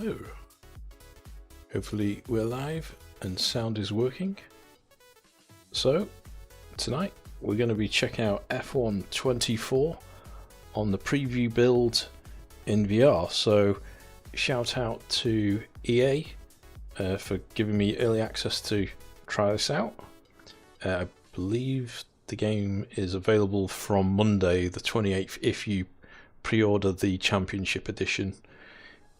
Hello. Hopefully we're live and sound is working. So tonight we're going to be checking out F1 24 on the preview build in VR. So shout out to EA for giving me early access to try this out. I believe the game is available from Monday the 28th if you pre-order the Championship Edition.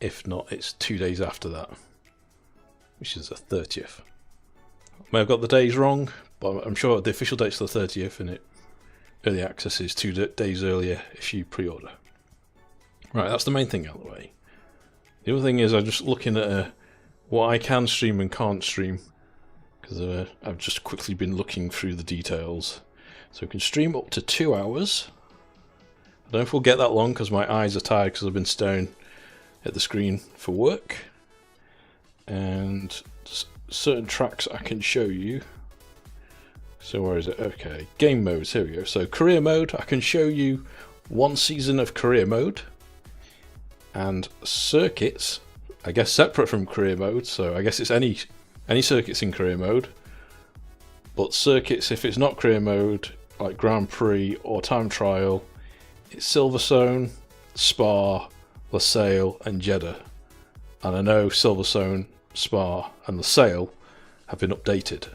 If not, it's 2 days after that, which is the 30th. I may have got the days wrong, but I'm sure the official date's the 30th, and early access is 2 days earlier if you pre-order. Right, that's the main thing out of the way. The other thing is I'm just looking at what I can stream and can't stream, because I've just quickly been looking through the details. So we can stream up to 2 hours. I don't know if we'll get that long because my eyes are tired because I've been staring at the screen for work. And certain tracks I can show you. So where is it? Okay, game modes, here we go. So career mode, I can show you 1 season of career mode. And circuits, I guess separate from career mode, so I guess it's any circuits in career mode. But circuits, if it's not career mode, like Grand Prix or time trial, it's Silverstone, Spa, Losail and Jeddah. And I know Silverstone, Spa and Losail have been updated.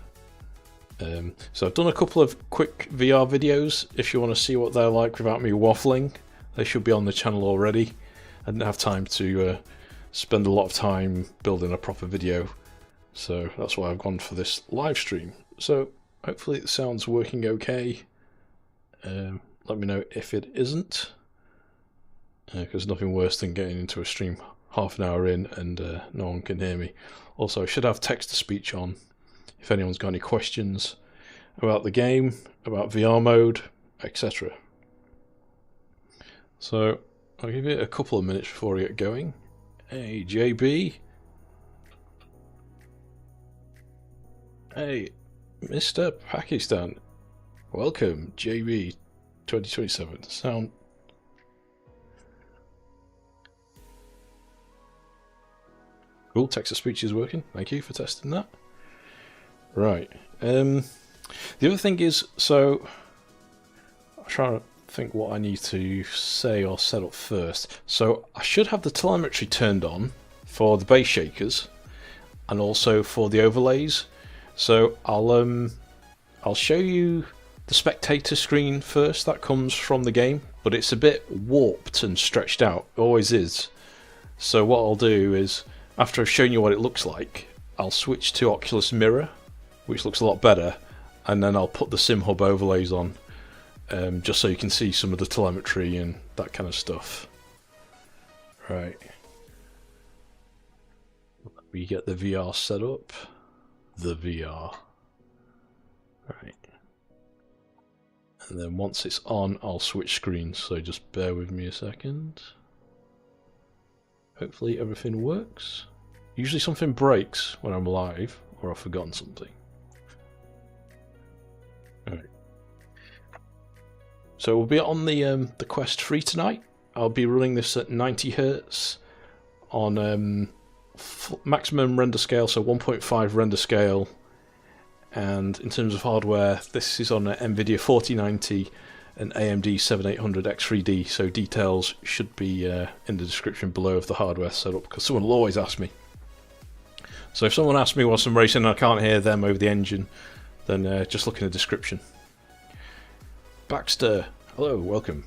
So I've done a couple of quick VR videos if you want to see what they're like without me waffling. They should be on the channel already. I didn't have time to spend a lot of time building a proper video, so that's why I've gone for this live stream. So hopefully the sound's working okay. Let me know if it isn't, because nothing worse than getting into a stream half an hour in and no one can hear me. Also, I should have text-to-speech on if anyone's got any questions about the game, about VR mode, etc. So I'll give it a couple of minutes before I get going. Hey, JB. Hey, Mr. Pakistan. Welcome, JB 2027. Sound. Cool, text-to-speech is working. Thank you for testing that. Right. The other thing is, so I'm trying to think what I need to say or set up first. So I should have the telemetry turned on for the base shakers and also for the overlays. So I'll show you the spectator screen first. That comes from the game, but it's a bit warped and stretched out. It always is. So what I'll do is, after I've shown you what it looks like, I'll switch to Oculus Mirror, which looks a lot better, and then I'll put the SimHub overlays on, just so you can see some of the telemetry and that kind of stuff. Right. Let me get the VR set up. The VR. Right. And then once it's on, I'll switch screens, so just bear with me a second. Hopefully everything works. Usually something breaks when I'm live, or I've forgotten something. Alright. So we'll be on the Quest 3 tonight. I'll be running this at 90 Hz on maximum render scale, so 1.5 render scale. And in terms of hardware, this is on an NVIDIA 4090 and AMD 7800 X3D, so details should be in the description below of the hardware setup, because someone will always ask me. So if someone asks me what's I'm racing and I can't hear them over the engine, then just look in the description. Baxter, hello, welcome.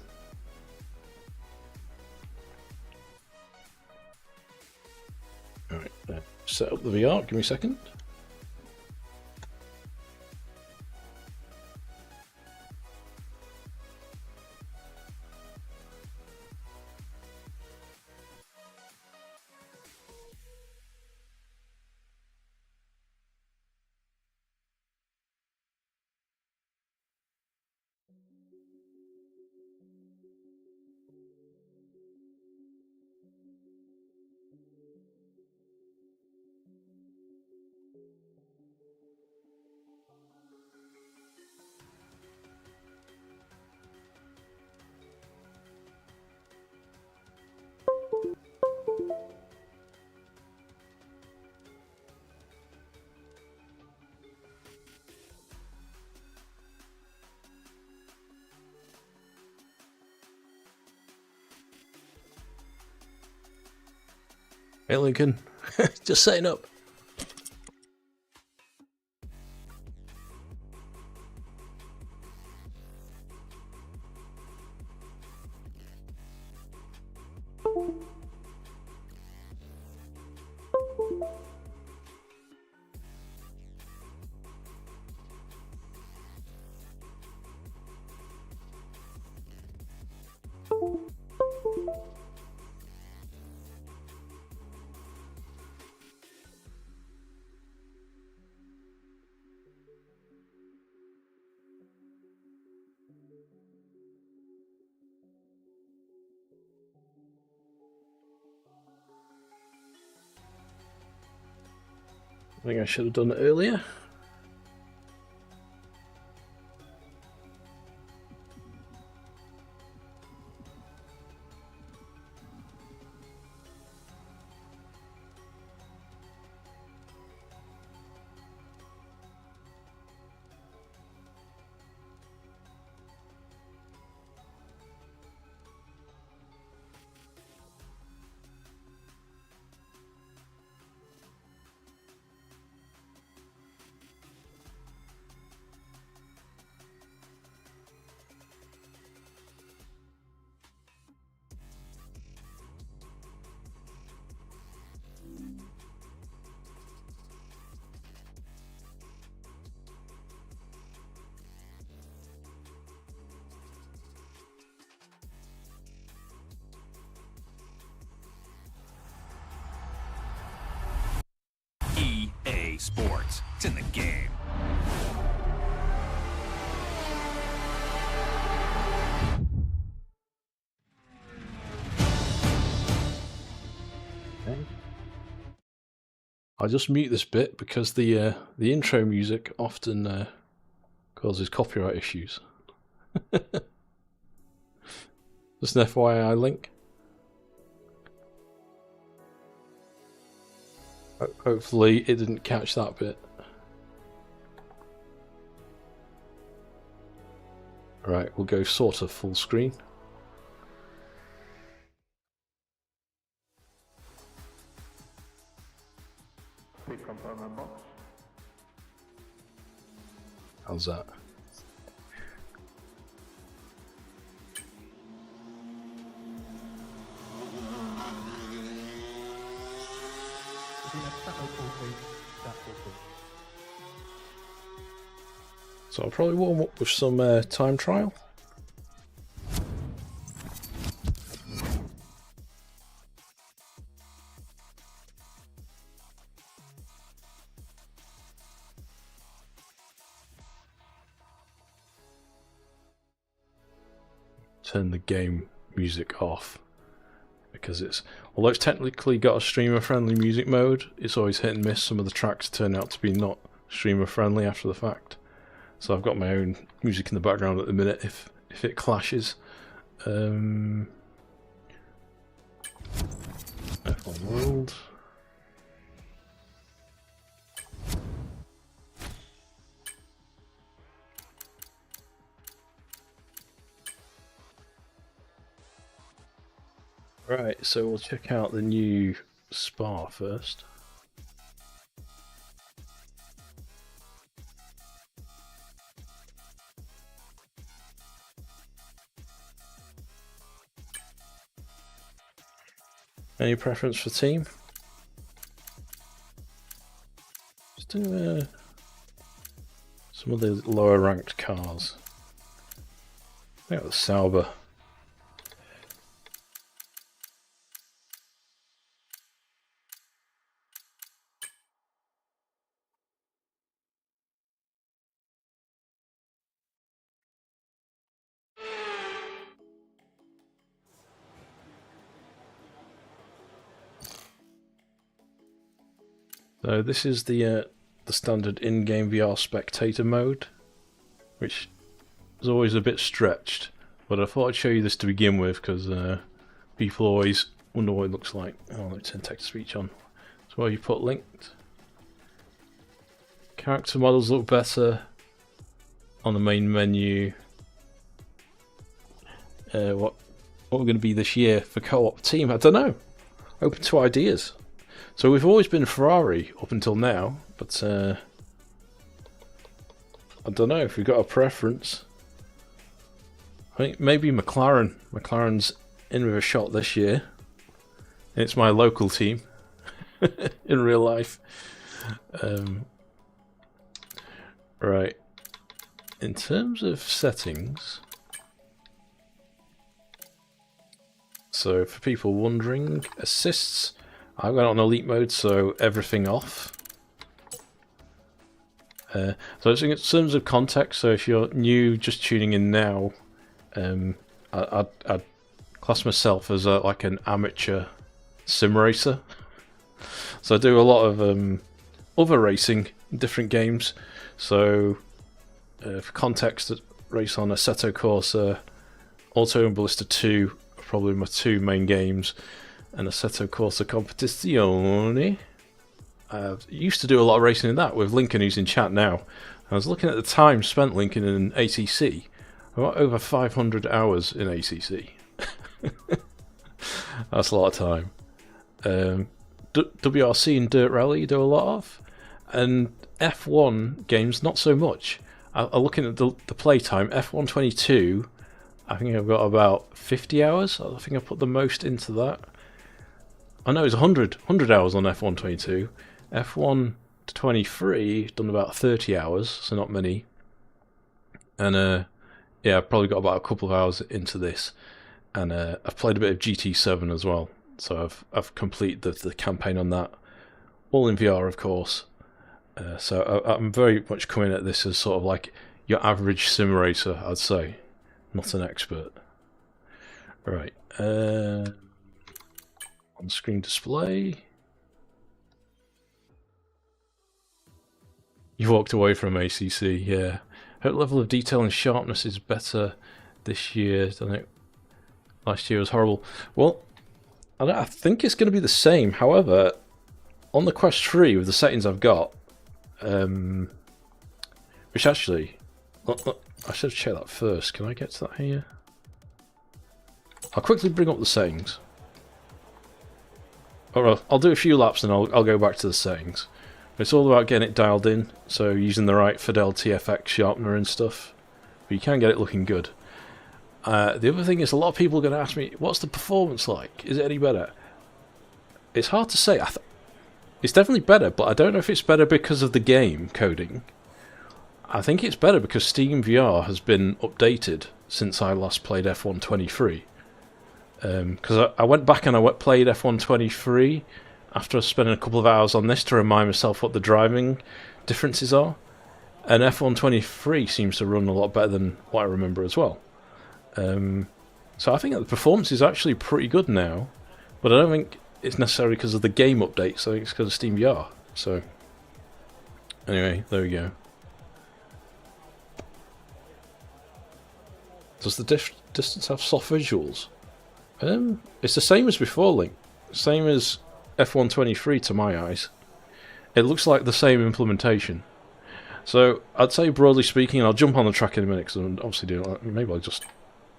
Alright, set up the VR, give me a second. Hey Lincoln, just setting up. I think I should have done it earlier. EA Sports. It's in the game. Okay. I'll just mute this bit because the intro music often causes copyright issues. Just an FYI link. Hopefully it didn't catch that bit. Right, we'll go sort of full screen. How's that? So I'll probably warm up with some time trial. Turn the game music off because although it's technically got a streamer friendly music mode, it's always hit and miss. Some of the tracks turn out to be not streamer friendly after the fact. So I've got my own music in the background at the minute if it clashes. F1 World. Right, so we'll check out the new Spa first. Any preference for team? Just do some of the lower ranked cars. I think the Sauber. So this is the standard in-game VR spectator mode, which is always a bit stretched, but I thought I'd show you this to begin with because people always wonder what it looks like. Oh, let me turn text-to-speech on. So where you put linked. Character models look better on the main menu. What we're going to be this year for co-op team, I don't know. Open to ideas. So we've always been Ferrari up until now, but I don't know if we've got a preference. I think maybe McLaren. McLaren's in with a shot this year. It's my local team in real life. Right. In terms of settings, so for people wondering, assists, I've got it on elite mode, so everything off. So in terms of context, so if you're new, just tuning in now, I'd class myself as like an amateur sim racer. So I do a lot of other racing, different games. So for context, I race on Assetto Corsa, Auto and Ballista 2 are probably my two main games, and Assetto Corsa Competizione. I used to do a lot of racing in that with Lincoln, who's in chat now. I was looking at the time spent, Lincoln, in ACC. I've got over 500 hours in ACC. That's a lot of time. WRC and Dirt Rally you do a lot of, and F1 games not so much. I'm looking at the playtime. F1 22, I think I've got about 50 hours. I think I put the most into that. I know it's 100 hours on F1 22. F1 23 done about 30 hours, so not many. And yeah, I've probably got about a couple of hours into this, and I've played a bit of GT7 as well. So I've completed the campaign on that, all in VR, of course. So I'm very much coming at this as sort of like your average sim racer, I'd say, not an expert. Right, on-screen display. You walked away from ACC, yeah. Hope level of detail and sharpness is better this year than it last year was horrible. Well, I think it's going to be the same. However, on the Quest 3 with the settings I've got, which actually, I should check that first. Can I get to that here? I'll quickly bring up the settings. Alright, I'll do a few laps and I'll go back to the settings. It's all about getting it dialed in, so using the right fidelity FX sharpener and stuff. But you can get it looking good. The other thing is, a lot of people are going to ask me, what's the performance like? Is it any better? It's hard to say. It's definitely better, but I don't know if it's better because of the game coding. I think it's better because Steam VR has been updated since I last played F1 23. Because I went back and I played F1 23 after spending a couple of hours on this to remind myself what the driving differences are. And F1 23 seems to run a lot better than what I remember as well. So I think that the performance is actually pretty good now, but I don't think it's necessarily because of the game updates. I think it's because of Steam VR. So anyway, there we go. Does the distance have soft visuals? It's the same as before, Link. Same as F1 23 to my eyes. It looks like the same implementation. So I'd say, broadly speaking, and I'll jump on the track in a minute because I'm obviously doing that. Maybe I'll just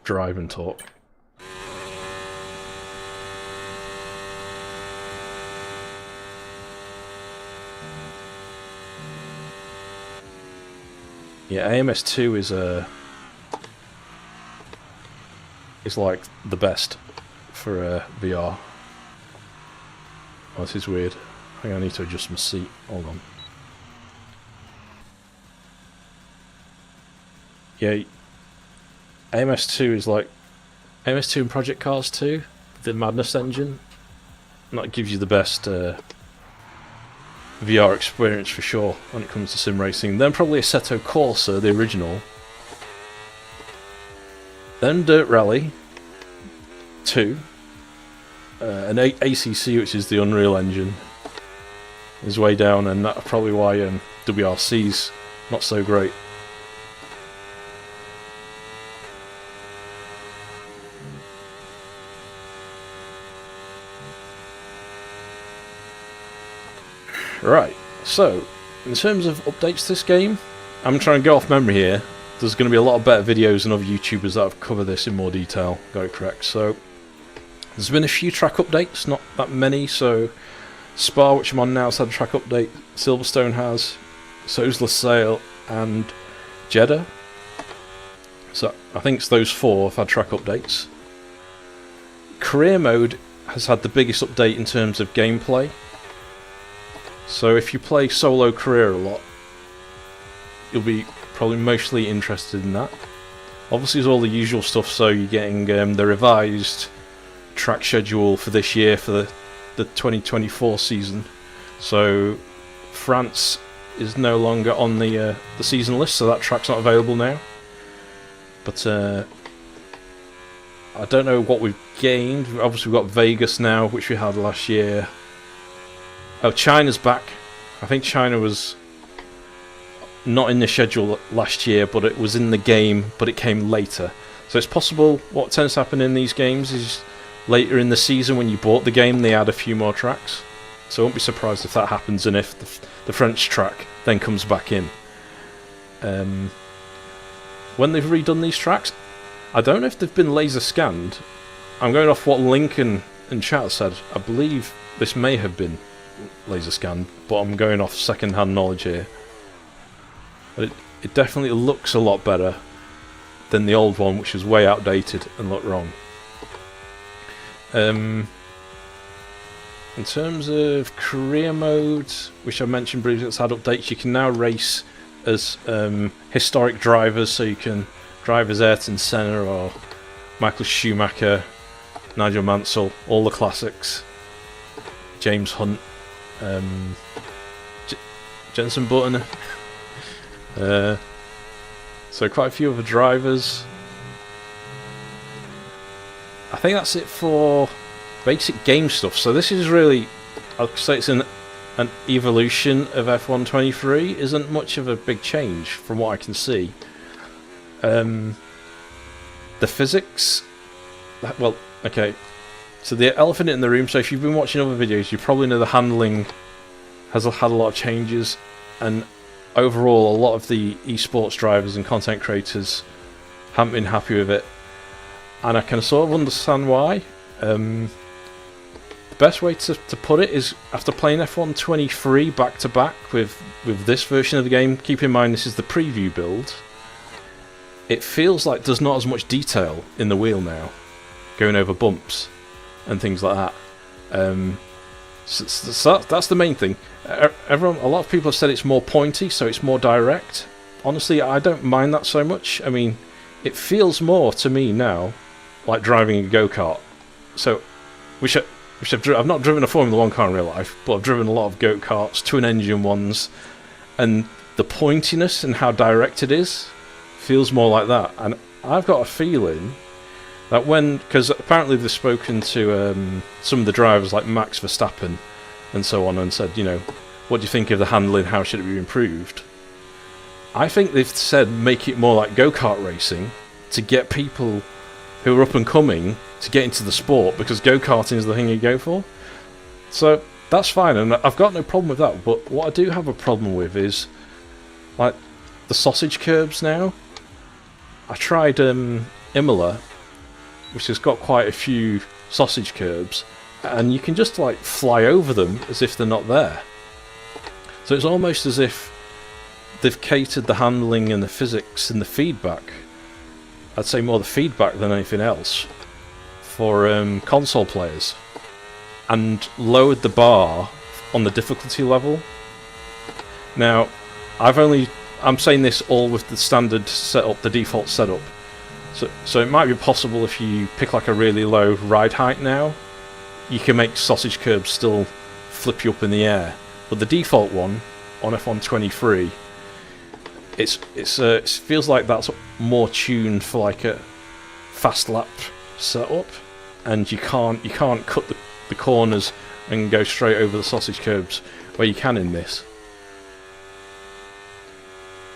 drive and talk. Yeah, AMS2 is like the best for VR. Oh, this is weird. I think I need to adjust my seat. Hold on. Yeah, AMS2 is like AMS2 and Project Cars 2, the Madness engine. And that gives you the best VR experience for sure when it comes to sim racing. Then probably Assetto Corsa, the original. Then Dirt Rally 2. And ACC, which is the Unreal Engine, is way down, and that's probably why WRC's not so great. Right, so in terms of updates to this game, I'm trying to go off memory here. There's going to be a lot of better videos and other YouTubers that have covered this in more detail, got it correct. So there's been a few track updates, not that many, so Spa, which I'm on now, has had a track update. Silverstone has. So's Losail and Jeddah. So I think it's those 4 have had track updates. Career mode has had the biggest update in terms of gameplay. So if you play solo career a lot, you'll be probably mostly interested in that. Obviously there's all the usual stuff, so you're getting the revised track schedule for this year for the 2024 season. So France is no longer on the season list, so that track's not available now. But I don't know what we've gained. Obviously we've got Vegas now, which we had last year. Oh, China's back. I think China was not in the schedule last year, but it was in the game, but it came later. So it's possible what tends to happen in these games is later in the season when you bought the game, they add a few more tracks. So I won't be surprised if that happens and if the French track then comes back in. When they've redone these tracks, I don't know if they've been laser scanned. I'm going off what Lincoln and chat said. I believe this may have been laser scanned, but I'm going off second-hand knowledge here. It definitely looks a lot better than the old one, which was way outdated and looked wrong. In terms of career mode, which I mentioned briefly, it's had updates. You can now race as historic drivers, so you can drive as Ayrton Senna or Michael Schumacher, Nigel Mansell, all the classics, James Hunt, Jenson Button. So quite a few other drivers. I think that's it for basic game stuff. So this is really, I'd say it's an evolution of F1 23. Isn't much of a big change from what I can see. The physics, well, okay. So the elephant in the room. So if you've been watching other videos, you probably know the handling has had a lot of changes, and overall, a lot of the esports drivers and content creators haven't been happy with it, and I can sort of understand why. The best way to put it is, after playing F1 23 back to back with this version of the game, keep in mind this is the preview build, it feels like there's not as much detail in the wheel now, going over bumps and things like that. So that's the main thing. A lot of people have said it's more pointy, so it's more direct. Honestly, I don't mind that so much. I mean, it feels more to me now like driving a go-kart. So, I've not driven a Formula 1 car in real life, but I've driven a lot of go-karts, twin-engine ones, and the pointiness and how direct it is feels more like that. And I've got a feeling that because apparently they've spoken to some of the drivers like Max Verstappen and so on, and said, what do you think of the handling, how should it be improved? I think they've said make it more like go-kart racing to get people who are up and coming to get into the sport, because go-karting is the thing you go for. So that's fine, and I've got no problem with that, but what I do have a problem with is like the sausage curbs now. I tried Imola, which has got quite a few sausage curbs, and you can just like fly over them as if they're not there. So it's almost as if they've catered the handling and the physics and the feedback, I'd say more the feedback than anything else, for console players, and lowered the bar on the difficulty level. Now, I'm saying this all with the standard setup, the default setup. So it might be possible if you pick like a really low ride height now, you can make sausage curbs still flip you up in the air. But the default one on F1 23, it feels like that's more tuned for like a fast lap setup, and you can't cut the corners and go straight over the sausage curbs where you can in this.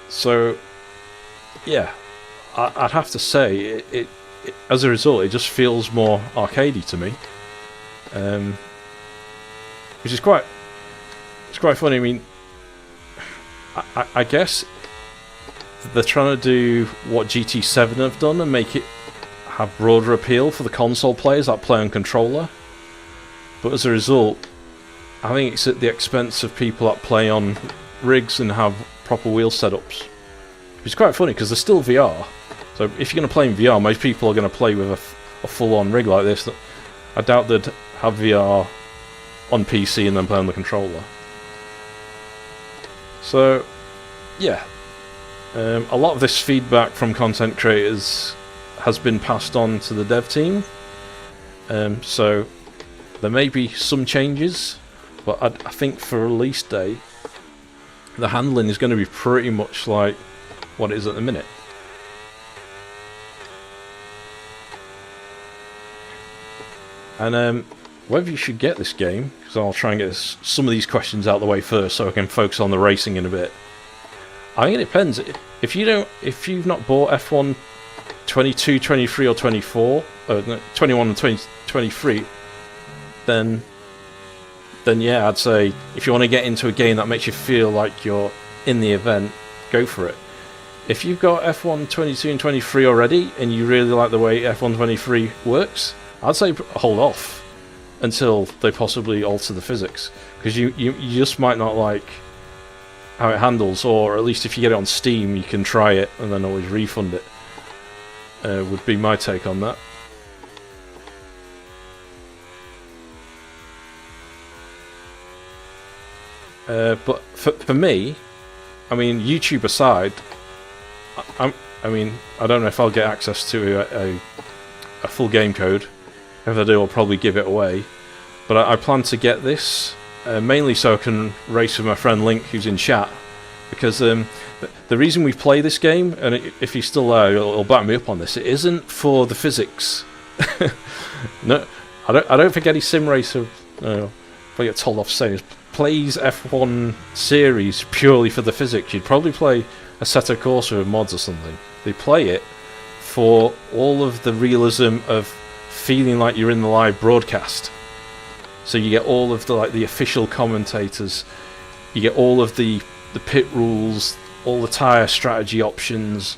So yeah, I'd have to say it as a result it just feels more arcadey to me, which is quite funny. I mean, I guess they're trying to do what GT7 have done and make it have broader appeal for the console players that play on controller, but as a result I think it's at the expense of people that play on rigs and have proper wheel setups. It's quite funny because they're still VR. So if you're going to play in VR, most people are going to play with a full-on rig like this. I doubt they'd have VR on PC and then play on the controller. So, yeah. A lot of this feedback from content creators has been passed on to the dev team. So there may be some changes, but I think for release day, the handling is going to be pretty much like what it is at the minute. And whether you should get this game, because I'll try and get some of these questions out of the way first so I can focus on the racing in a bit. I think it depends. If you've not bought F1 22, 23 or 24, 21 and 23, then yeah, I'd say if you want to get into a game that makes you feel like you're in the event, go for it. If you've got F1 22 and 23 already and you really like the way F1 23 works, I'd say hold off until they possibly alter the physics, because you just might not like how it handles, or at least if you get it on Steam you can try it and then always refund it. Would be my take on that. But for me, I mean, YouTube aside, I mean, I don't know if I'll get access to a full game code. If I do, I'll probably give it away. But I plan to get this mainly so I can race with my friend Link, who's in chat, because the reason we play this game, and if he's still there, he'll back me up on this. It isn't for the physics. No, I don't think any sim racer, if I get told off saying, plays F1 series purely for the physics. You'd probably play Assetto Corsa with mods or something. They play it for all of the realism of feeling like you're in the live broadcast. So you get all of the official commentators, you get all of the pit rules, all the tyre strategy options,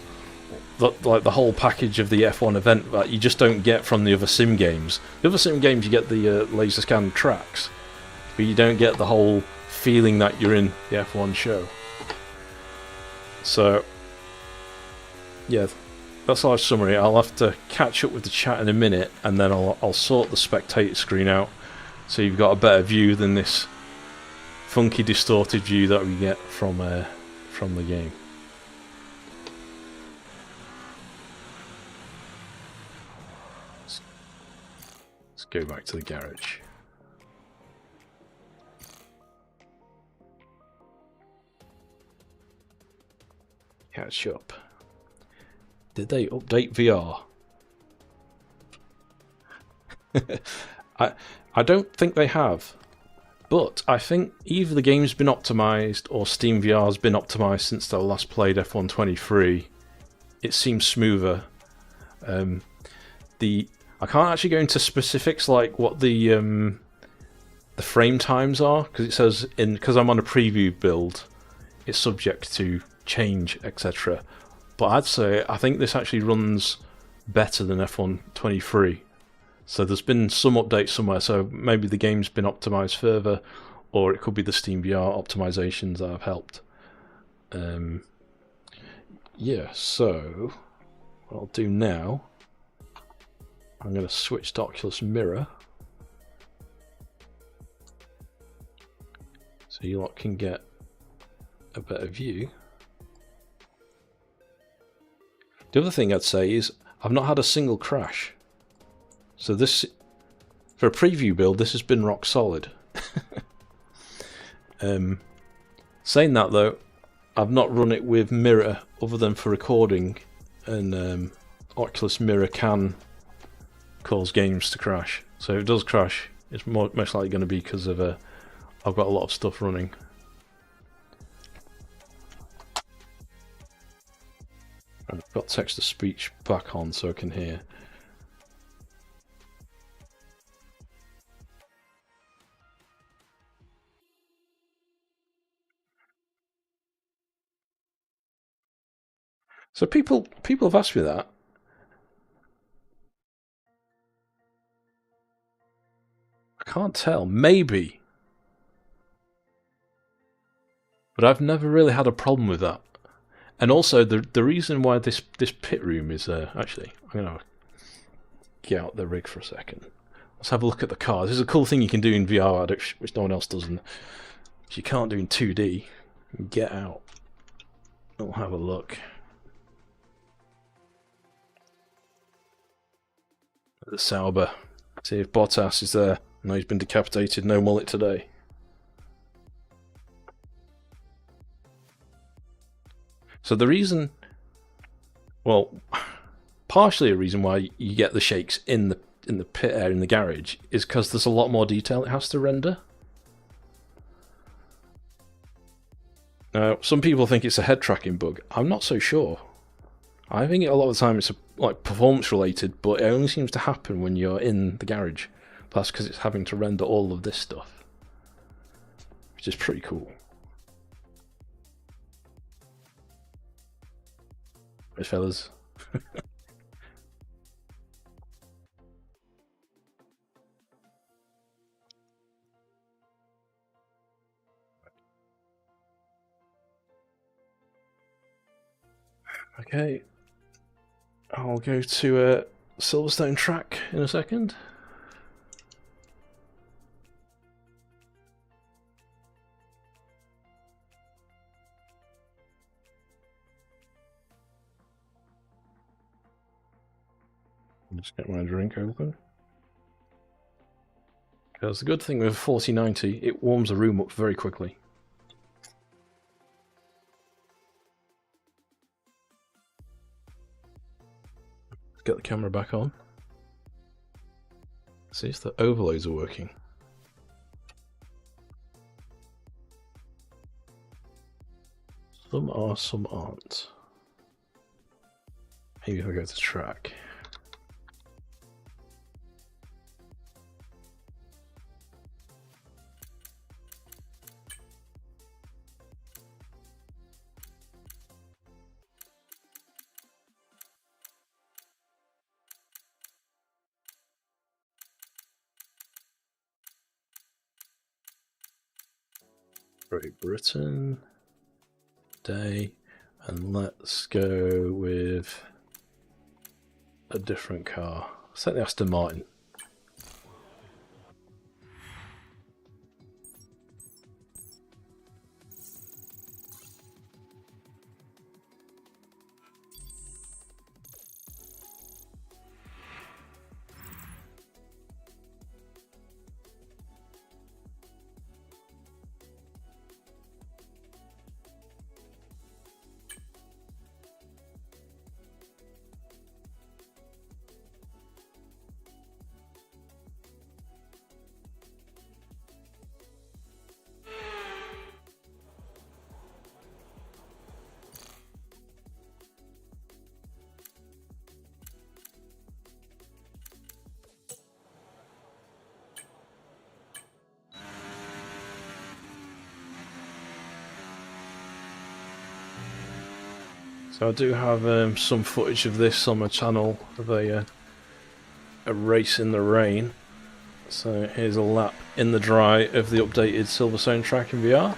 the whole package of the F1 event that you just don't get from the other sim games. The other sim games you get the laser scanned tracks, but you don't get the whole feeling that you're in the F1 show. So yeah, that's our summary. I'll have to catch up with the chat in a minute, and then I'll sort the spectator screen out so you've got a better view than this funky distorted view that we get from the game. Let's go back to the garage. Catch up. Did they update VR? I don't think they have, but I think either the game's been optimised or Steam VR's been optimised since I last played F1 23. It seems smoother. I can't actually go into specifics like what the frame times are, because it says because I'm on a preview build, it's subject to change, etc. But I'd say I think this actually runs better than F1 23. So there's been some updates somewhere, so maybe the game's been optimised further, or it could be the Steam VR optimisations that have helped. Yeah, so what I'll do now, I'm going to switch to Oculus Mirror, so you lot can get a better view. The other thing I'd say is I've not had a single crash. So this, for a preview build, this has been rock solid. Saying that though, I've not run it with Mirror other than for recording, and Oculus Mirror can cause games to crash. So if it does crash, it's most likely going to be because of I've got a lot of stuff running. I've got text-to-speech back on so I can hear. So people have asked me that. I can't tell. Maybe But I've never really had a problem with that. And also, the reason why this pit room is... actually, I'm going to get out the rig for a second. Let's have a look at the cars. There's a cool thing you can do in VR, which no one else does, which you can't do in 2D. Get out. We'll have a look. The Sauber. See if Bottas is there. No, he's been decapitated. No mullet today. So the reason, well, partially a reason why you get the shakes in the pit area in the garage is because there's a lot more detail it has to render. Now, some people think it's a head tracking bug. I'm not so sure. I think a lot of the time it's like performance related, but it only seems to happen when you're in the garage. That's because it's having to render all of this stuff, which is pretty cool. Right, fellas. Okay, I'll go to Silverstone track in a second. Just get my drink open. Because the good thing with 4090, it warms the room up very quickly. Get the camera back on. See if the overlays are working. Some are, some aren't. Maybe if I go to track. Great Britain, day, and let's go with a different car. Set the Aston Martin. So I do have some footage of this on my channel of a race in the rain. So here's a lap in the dry of the updated Silverstone track in VR.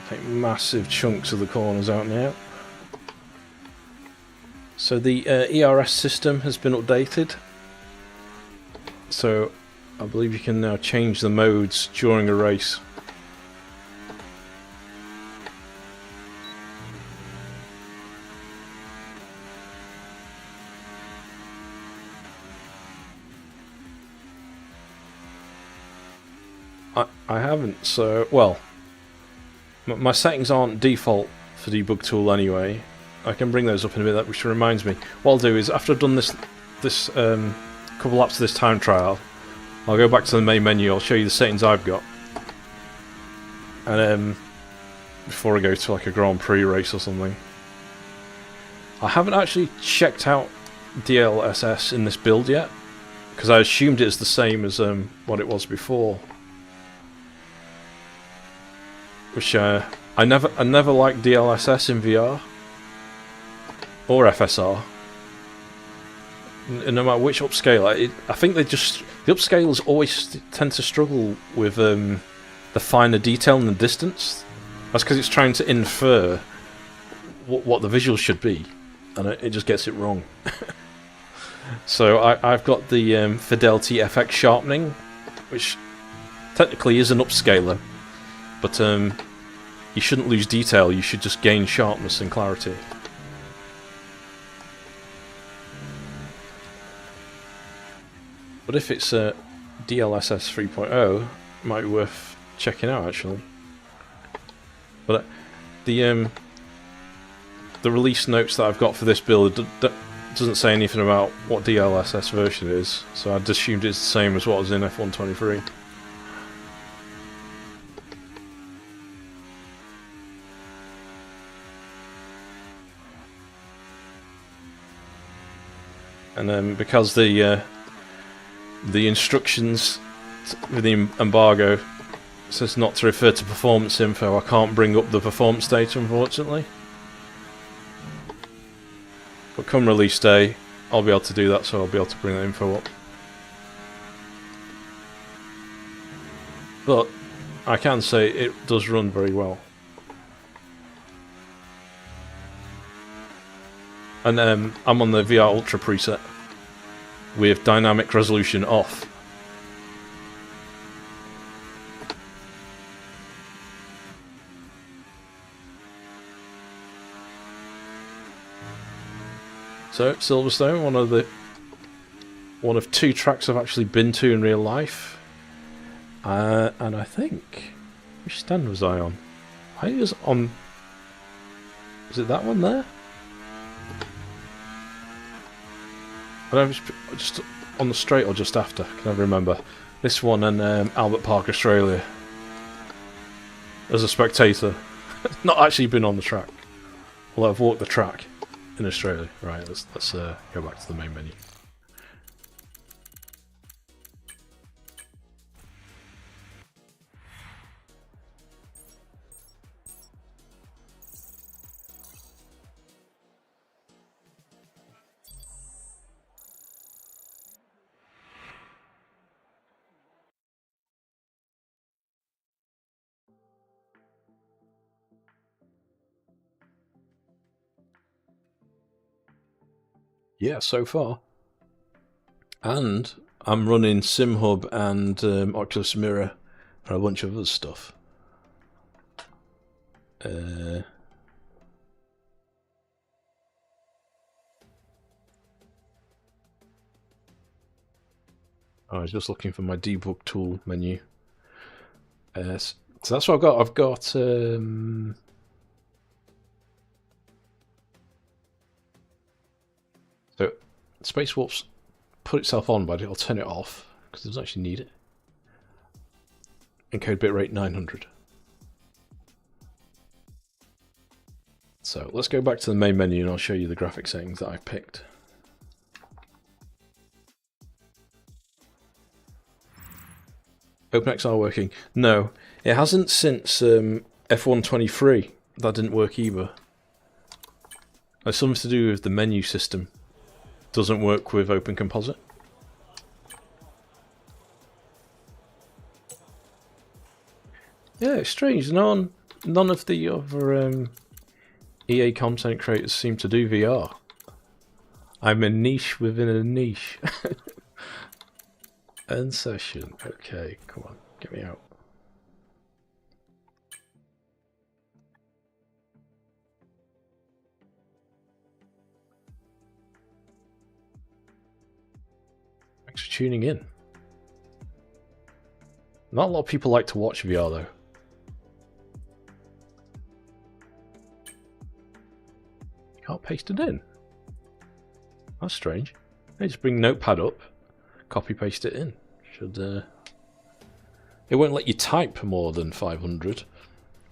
Take massive chunks of the corners out now. So the ERS system has been updated. So I believe you can now change the modes during a race. I haven't, so, well, my settings aren't default for debug tool anyway. I can bring those up in a bit, which reminds me. What I'll do is, after I've done this couple laps of this time trial, I'll go back to the main menu, I'll show you the settings I've got. And before I go to like a Grand Prix race or something. I haven't actually checked out DLSS in this build yet, because I assumed it's the same as what it was before. Which I never liked DLSS in VR or FSR. no matter which upscaler, I think the upscalers always tend to struggle with the finer detail and the distance. That's because it's trying to infer what the visuals should be, and it just gets it wrong. So I've got the Fidelity FX sharpening, which technically is an upscaler, but you shouldn't lose detail, you should just gain sharpness and clarity. But if it's a DLSS 3.0, it might be worth checking out actually. But the release notes that I've got for this build doesn't say anything about what DLSS version it is, so I'd assumed it's the same as what was in F123. And then because the instructions with the embargo says not to refer to performance info, I can't bring up the performance data unfortunately. But come release day, I'll be able to do that, so I'll be able to bring that info up. But I can say it does run very well. And I'm on the VR Ultra preset with dynamic resolution off. So Silverstone, one of two tracks I've actually been to in real life, and I think, which stand was I on? I was on. Was it that one there? I was just on the straight or just after. Can I remember? This one and Albert Park, Australia, as a spectator. Not actually been on the track, although I've walked the track in Australia. Right, let's go back to the main menu. Yeah, so far. And I'm running SimHub and Oculus Mirror for a bunch of other stuff. I was just looking for my debug tool menu. So that's what I've got. I've got so Space Warp's put itself on, but I'll turn it off because it doesn't actually need it. Encode bitrate 900. So let's go back to the main menu and I'll show you the graphic settings that I've picked. OpenXR working? No, it hasn't since F123. That didn't work either. It's something to do with the menu system. Doesn't work with Open Composite. Yeah, it's strange. None of the other EA content creators seem to do VR. I'm a niche within a niche. End session. Okay, come on, get me out. Thanks for tuning in. Not a lot of people like to watch VR though. Can't paste it in. That's strange. I just bring Notepad up, copy paste it in. Should it won't let you type more than 500,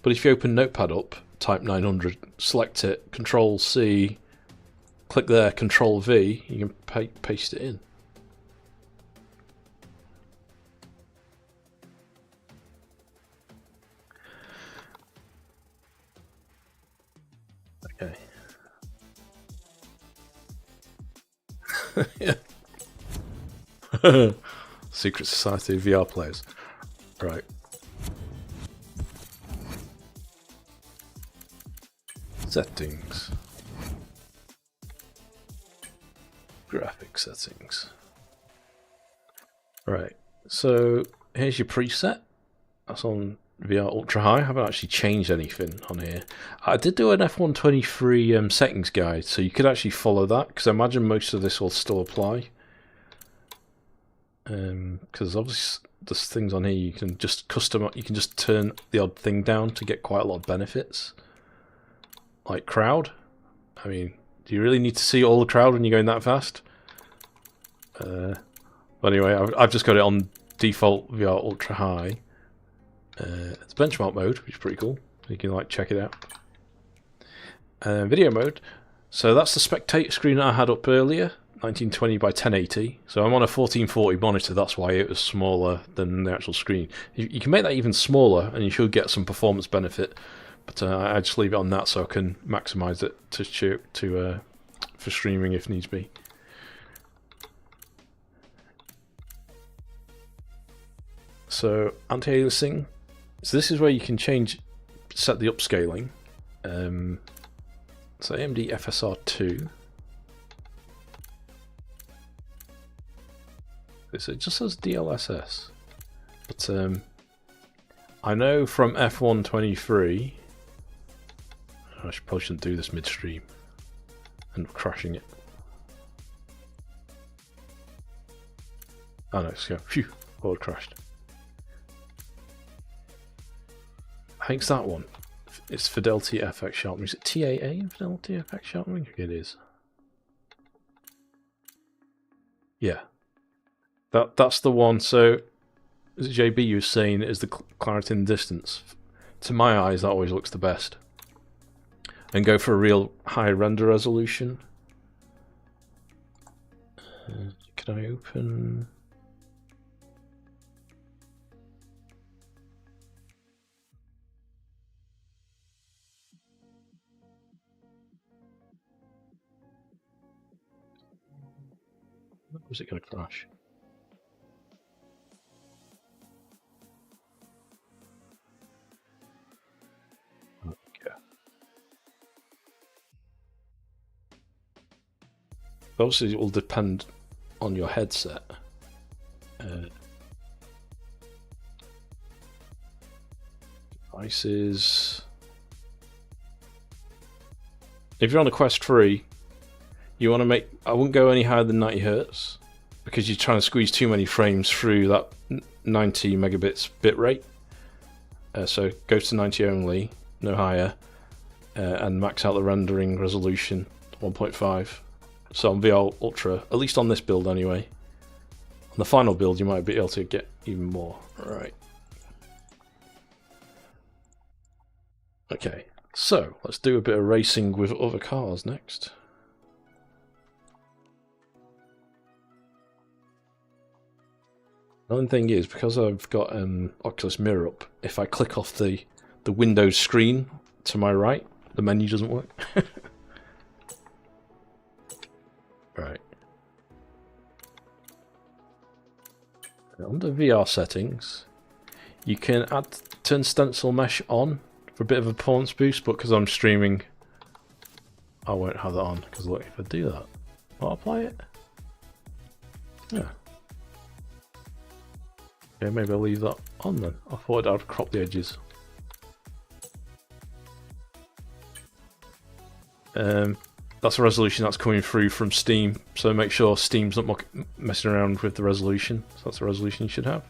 but if you open Notepad up, type 900, select it, Control C, click there, Control V, you can paste it in. Okay. Yeah. Secret Society of VR players. Right. Settings. Graphic settings. Right. So here's your preset. That's on VR Ultra High. I haven't actually changed anything on here. I did do an F123 settings guide, so you could actually follow that, because I imagine most of this will still apply. Because obviously there's things on here you can just you can just turn the odd thing down to get quite a lot of benefits. Like crowd. I mean, do you really need to see all the crowd when you're going that fast? But anyway, I've just got it on default VR Ultra High. It's benchmark mode, which is pretty cool. You can like check it out. Video mode. So that's the spectator screen that I had up earlier, 1920 by 1080. So I'm on a 1440 monitor. That's why it was smaller than the actual screen. You can make that even smaller, and you should get some performance benefit. But I just leave it on that so I can maximize it for streaming if needs be. So anti-aliasing. So this is where you can set the upscaling. So AMD FSR2. It just says DLSS. But I know from F123. I probably shouldn't do this midstream. End up crashing it. Oh no, let's go. Phew, it crashed. I think it's that one. It's Fidelity FX sharpening. Is it TAA in Fidelity FX sharpening? It is. Yeah. That's the one. So, as JB was saying, is the clarity in the distance. To my eyes, that always looks the best. And go for a real high render resolution. Can I open? Or is it going to crash? Obviously, it will depend on your headset. Devices. If you're on a Quest 3, you want to make. I wouldn't go any higher than 90 Hz because you're trying to squeeze too many frames through that 90 megabits bit rate. So go to 90 only, no higher, and max out the rendering resolution 1.5. So on VR Ultra, at least on this build anyway. On the final build, you might be able to get even more. Right. Okay, so let's do a bit of racing with other cars next. Another thing is, because I've got Oculus Mirror up, if I click off the Windows screen to my right, the menu doesn't work. Right. Under VR settings, you can turn stencil mesh on for a bit of a performance boost, but because I'm streaming, I won't have that on. Because look, if I do that, I'll apply it. Yeah. Okay, maybe I'll leave that on then. I thought I'd crop the edges. That's a resolution that's coming through from Steam, so make sure Steam's not messing around with the resolution. So that's the resolution you should have.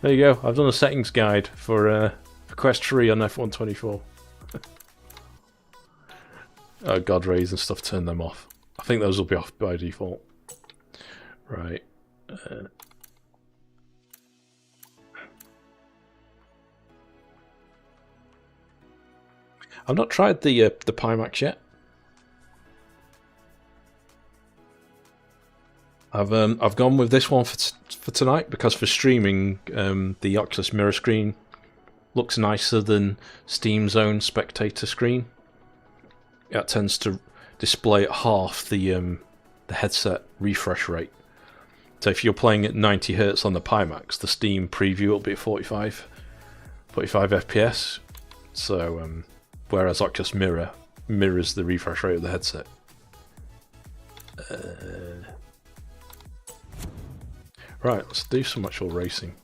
There you go. I've done a settings guide for Quest 3 on F124. God rays and stuff, turn them off. I think those will be off by default. Right. I've not tried the Pimax yet. I've gone with this one for tonight because for streaming, the Oculus Mirror screen looks nicer than Steam's own spectator screen. It tends to display at half the headset refresh rate, So if you're playing at 90 Hz on the Pimax, the Steam preview will be at 45 FPS. So whereas Oculus Mirror mirrors the refresh rate of the headset. Right, let's do some actual racing.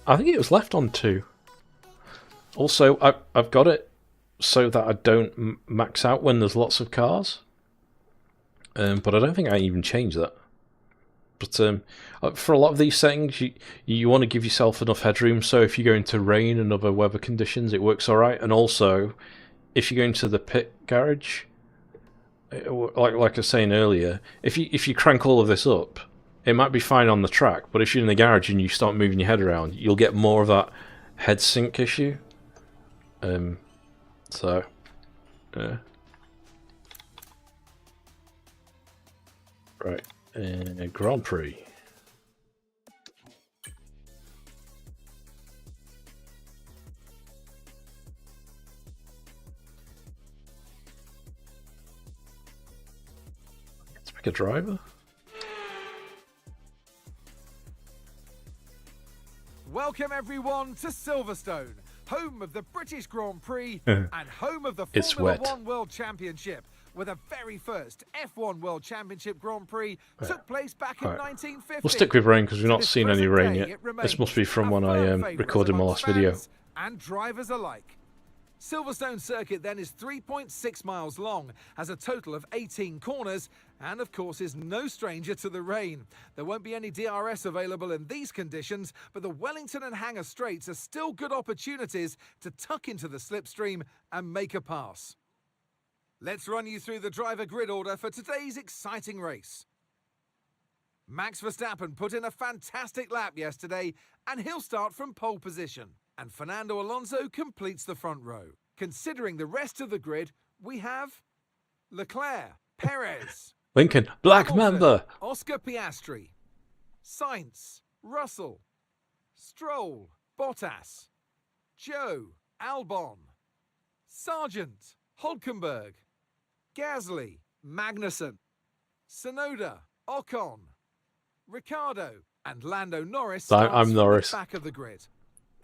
I think it was left on 2. Also, I've got it so that I don't max out when there's lots of cars. But I don't think I even changed that. But for a lot of these settings, you want to give yourself enough headroom, so if you go into rain and other weather conditions, it works alright. And also, if you go into the pit garage, like I was saying earlier, if you crank all of this up, it might be fine on the track, but if you're in the garage and you start moving your head around, you'll get more of that head sink issue. So, yeah. Right, Grand Prix. Let's pick a driver. Welcome everyone to Silverstone, home of the British Grand Prix and home of the Formula One World Championship, where the very first F1 World Championship Grand Prix took place back in 1950. We'll stick with rain because we've not seen any rain yet. This must be from when I recorded my last video. And drivers alike. Silverstone circuit then is 3.6 miles long, has a total of 18 corners, and of course is no stranger to the rain. There won't be any DRS available in these conditions, but the Wellington and Hangar straights are still good opportunities to tuck into the slipstream and make a pass. Let's run you through the driver grid order for today's exciting race. Max Verstappen put in a fantastic lap yesterday, and he'll start from pole position. And Fernando Alonso completes the front row. Considering the rest of the grid, we have Leclerc, Perez, Lincoln, Black Hamilton, Mamba, Oscar Piastri, Sainz, Russell, Stroll, Bottas, Joe, Albon, Sargent, Hulkenberg, Gasly, Magnussen, Tsunoda, Ocon, Ricciardo, and Lando Norris. I'm Norris. Back of the grid.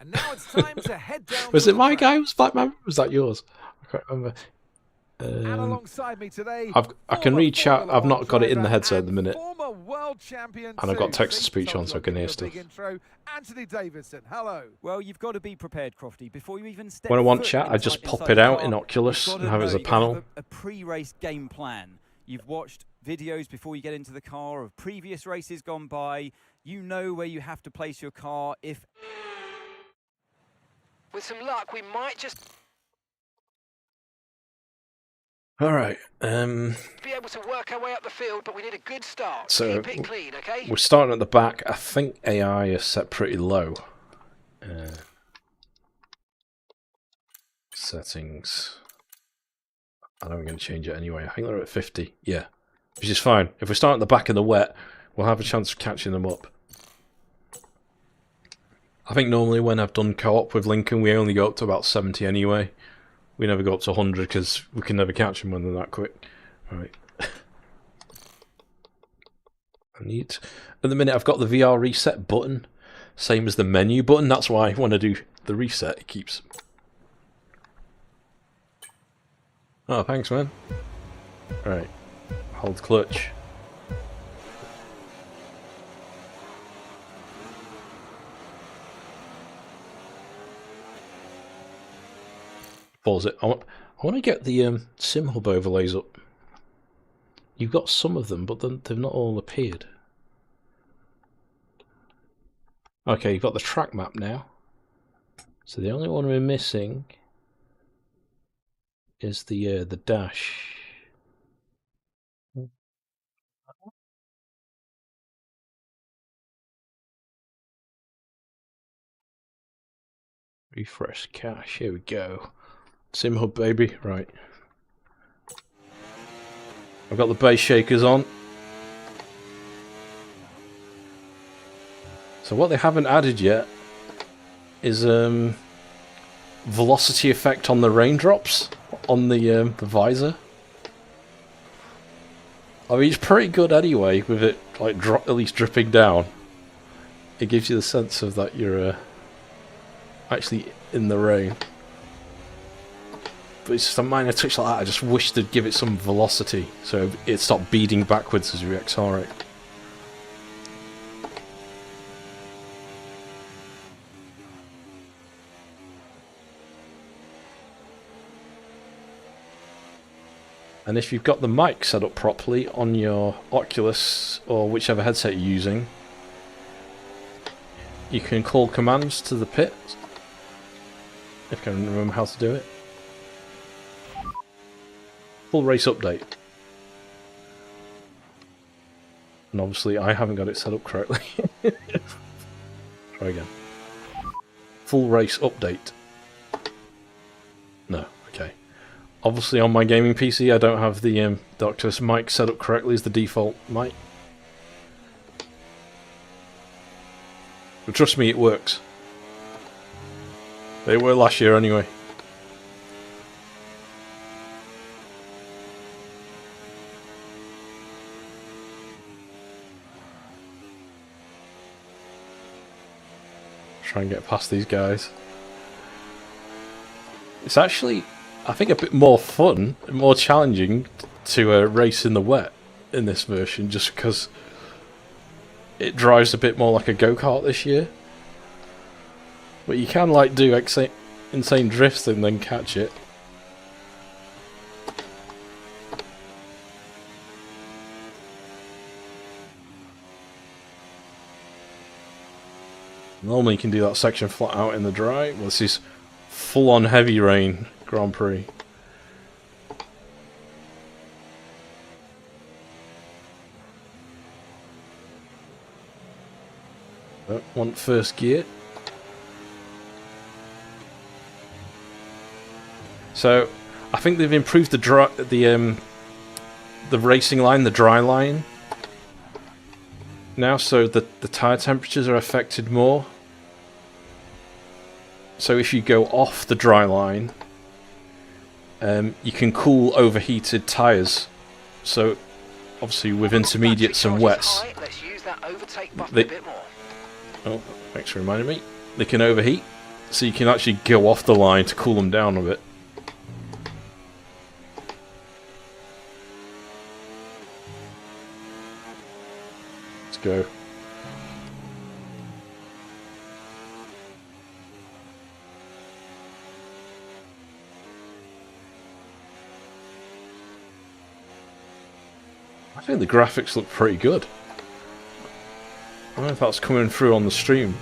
And now it's time to head down. Was it my guy who was Black Mamba? Was that yours? I can't remember. And alongside me today, I can read chat. I've not got it in the headset at the minute. Former world champion and I've got text to speech on, so I can hear stuff. Anthony Davidson, hello. Well, you've got to be prepared, Crofty, before you even step. When I want chat, I just pop it out in Oculus and have it as a panel. A pre-race game plan. You've watched videos before you get into the car of previous races gone by. You know where you have to place your car if. With some luck, we might just All right. be able to work our way up the field, but we need a good start. So keep it clean, okay? We're starting at the back. I think AI is set pretty low. Settings. I know we're going to change it anyway. I think they're at 50. Yeah, which is fine. If we start at the back in the wet, we'll have a chance of catching them up. I think normally when I've done co-op with Lincoln, we only go up to about 70 anyway. We never go up to 100 because we can never catch them when they're that quick. Right. At the minute, I've got the VR reset button, same as the menu button. That's why when I do the reset, it keeps. Oh, thanks, man. Right. Hold clutch. Pause it. I want to get the SimHub overlays up. You've got some of them, but they've not all appeared. Okay, you've got the track map now. So the only one we're missing is the dash. Refresh cache. Here we go. SimHub, baby. Right. I've got the bass shakers on. So what they haven't added yet is velocity effect on the raindrops on the visor. I mean, it's pretty good anyway with it like at least dripping down. It gives you the sense of that you're actually in the rain. But it's just a minor touch like that. I just wish they'd give it some velocity so it stopped beading backwards as you accelerate. And if you've got the mic set up properly on your Oculus or whichever headset you're using, you can call commands to the pit, if I can remember how to do it. Full race update. And obviously I haven't got it set up correctly. Try again. Full race update. No, okay. Obviously on my gaming PC I don't have the Oculus mic set up correctly as the default mic. But trust me, it works. It worked last year anyway. Try and get past these guys. It's actually, I think, a bit more fun and more challenging to race in the wet in this version, just because it drives a bit more like a go-kart this year. But you can like do insane drifts and then catch it. Normally you can do that section flat out in the dry. Well, this is full-on heavy rain Grand Prix. Want first gear. So I think they've improved the racing line, the dry line now, so that the tyre temperatures are affected more. So if you go off the dry line, you can cool overheated tyres. So obviously with intermediates and wets, oh, thanks for reminding me. They can overheat, so you can actually go off the line to cool them down a bit. Let's go. I think the graphics look pretty good. I don't know if that's coming through on the stream.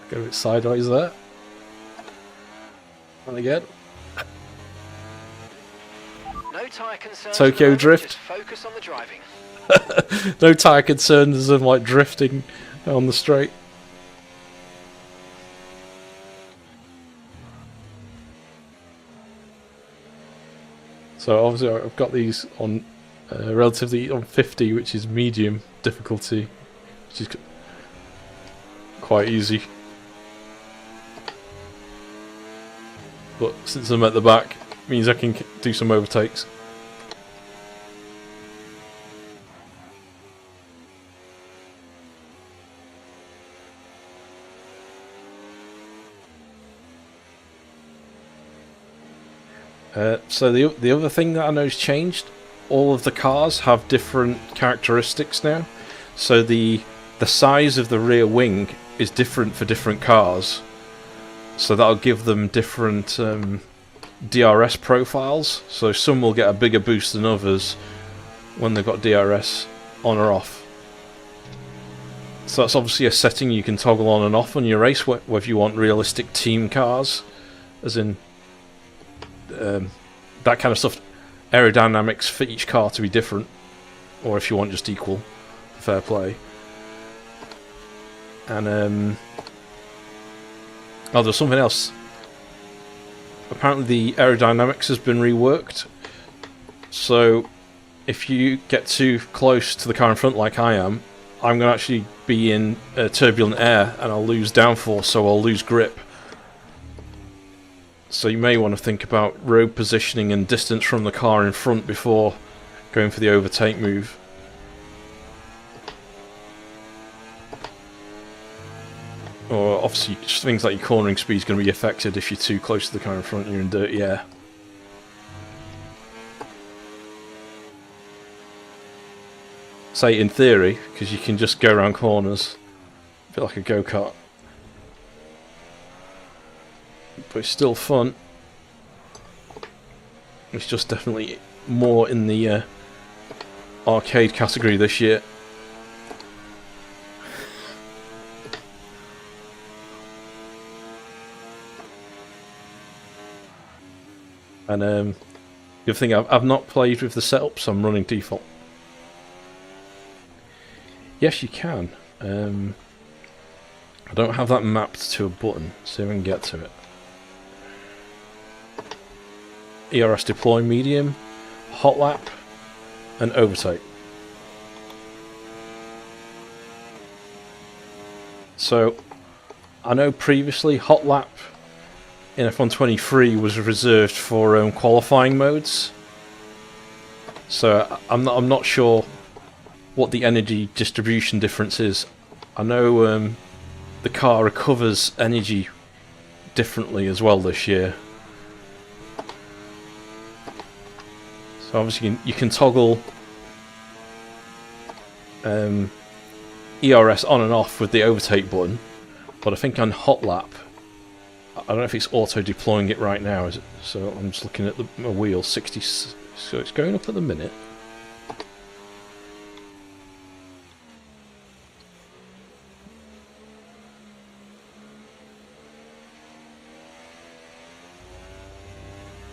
Go a bit sideways there. And again. No tyre concerns. Tokyo drift. Just focus on the driving. No tyre concerns of like drifting on the straight. So obviously I've got these on relatively on 50, which is medium difficulty, which is quite easy. But since I'm at the back, it means I can do some overtakes. So the other thing that I know has changed, all of the cars have different characteristics now. So the size of the rear wing is different for different cars. So that'll give them different DRS profiles. So some will get a bigger boost than others when they've got DRS on or off. So that's obviously a setting you can toggle on and off on your race, whether you want realistic team cars, as in that kind of stuff, aerodynamics for each car to be different, or if you want just equal, fair play. And oh, there's something else. Apparently the aerodynamics has been reworked, so if you get too close to the car in front like I am, I'm going to actually be in turbulent air and I'll lose downforce, so I'll lose grip. So you may want to think about road positioning and distance from the car in front before going for the overtake move. Or obviously just things like your cornering speed is going to be affected if you're too close to the car in front and you're in dirty air. Say in theory, because you can just go around corners, a bit like a go-kart. But it's still fun. It's just definitely more in the arcade category this year. And the other thing, I've not played with the setup, so I'm running default. Yes, you can. I don't have that mapped to a button, so we can get to it. ERS deploy medium, hot lap, and overtake. So, I know previously hot lap in F123 was reserved for qualifying modes. So I'm not sure what the energy distribution difference is. I know the car recovers energy differently as well this year. So obviously you can toggle ERS on and off with the overtake button, but I think on hot lap, I don't know if it's auto deploying it right now, is it? So I'm just looking at my wheel, 60, so it's going up at the minute.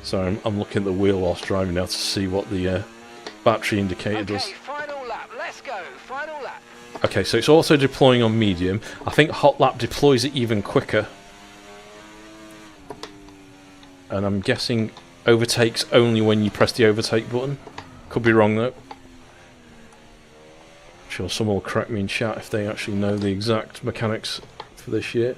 So I'm looking at the wheel whilst driving now to see what the battery indicator does. Final lap, let's go, final lap. Okay, so it's auto deploying on medium. I think hot lap deploys it even quicker. And I'm guessing overtakes only when you press the overtake button. Could be wrong though. I'm sure someone will correct me in chat if they actually know the exact mechanics for this year.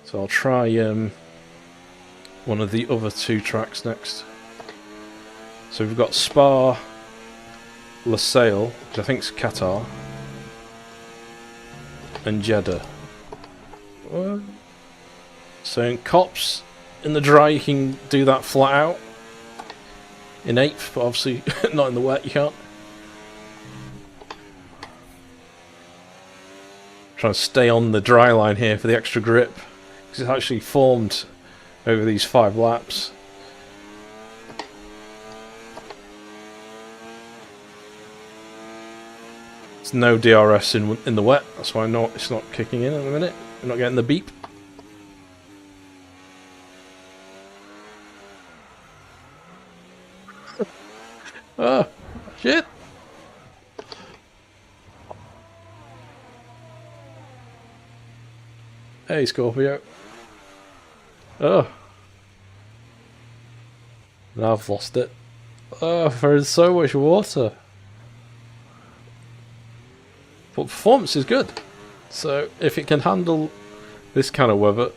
So I'll try one of the other two tracks next. So we've got Spa, Losail, which I think is Qatar, and Jeddah. So in Cops, in the dry you can do that flat out. In 8th, but obviously not in the wet you can't. Trying to stay on the dry line here for the extra grip. It's actually formed over these 5 laps. There's no DRS in the wet, that's why it's not kicking in at the minute. We're not getting the beep. Oh, shit! Hey, Scorpio. Oh. Now I've lost it. Oh, there's so much water. But performance is good. So, if it can handle this kind of weather...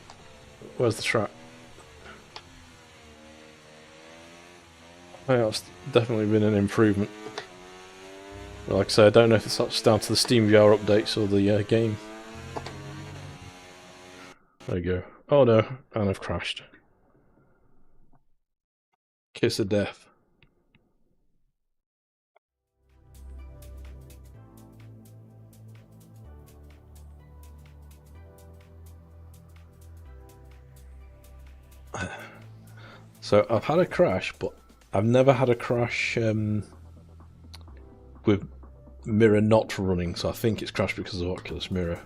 Where's the track? I think that's definitely been an improvement. Like I say, I don't know if it's down to the SteamVR updates or the game. There you go. Oh no, and I've crashed. Kiss of death. So I've had a crash, but I've never had a crash with Mirror not running, so I think it's crashed because of Oculus Mirror.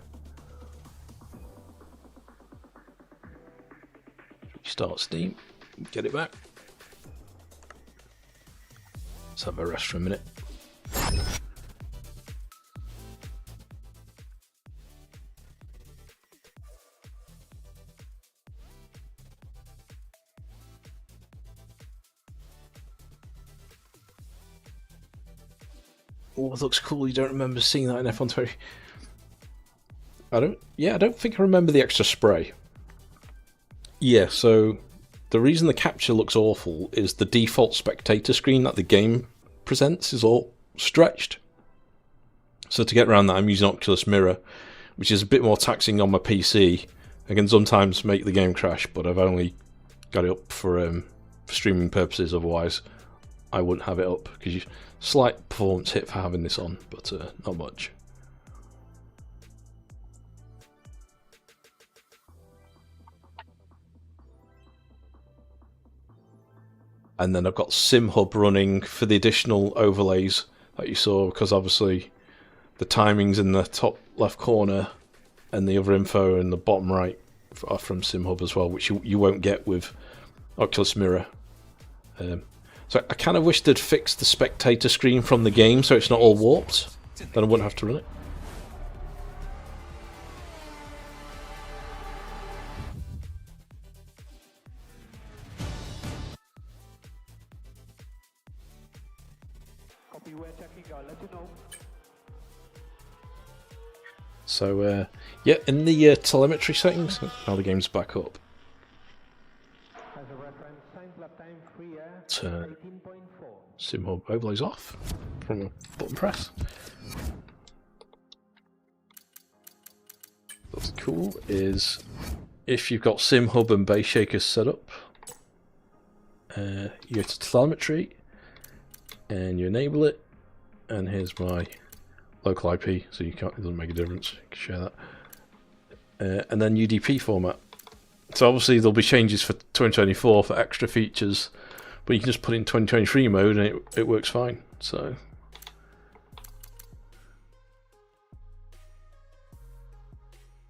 Start Steam, get it back. Let's have a rest for a minute. Oh, it looks cool. You don't remember seeing that in F1 20? I don't think I remember the extra spray. Yeah, so the reason the capture looks awful is the default spectator screen that the game presents is all stretched. So to get around that, I'm using Oculus Mirror, which is a bit more taxing on my PC. I can sometimes make the game crash, but I've only got it up for streaming purposes. Otherwise, I wouldn't have it up, because slight performance hit for having this on, but not much. And then I've got SimHub running for the additional overlays that you saw, because obviously the timings in the top left corner and the other info in the bottom right are from SimHub as well, which you won't get with Oculus Mirror. So I kind of wish they'd fixed the spectator screen from the game so it's not all warped, then I wouldn't have to run it. So yeah, in the telemetry settings, now the game's back up. Turn SimHub overlays off from a button press. What's cool is if you've got SimHub and base shakers set up, you go to telemetry and you enable it, and here's my local IP, so it doesn't make a difference, you can share that. And then UDP format. So obviously there'll be changes for 2024 for extra features, but you can just put it in 2023 mode and it works fine. So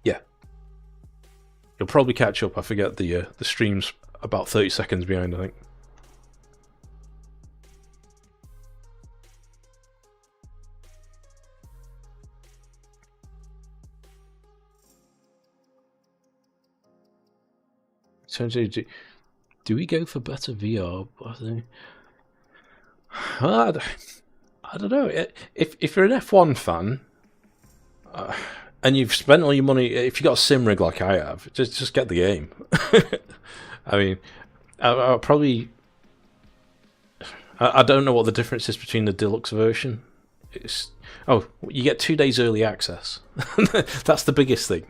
yeah, you'll probably catch up. I forget the stream's about 30 seconds behind, I think. So do we go for better VR? I don't know. If you're an F1 fan and you've spent all your money, if you got a sim rig like I have, just get the game. I mean, I'll probably. I don't know what the difference is between the deluxe version. You get 2 days early access. That's the biggest thing.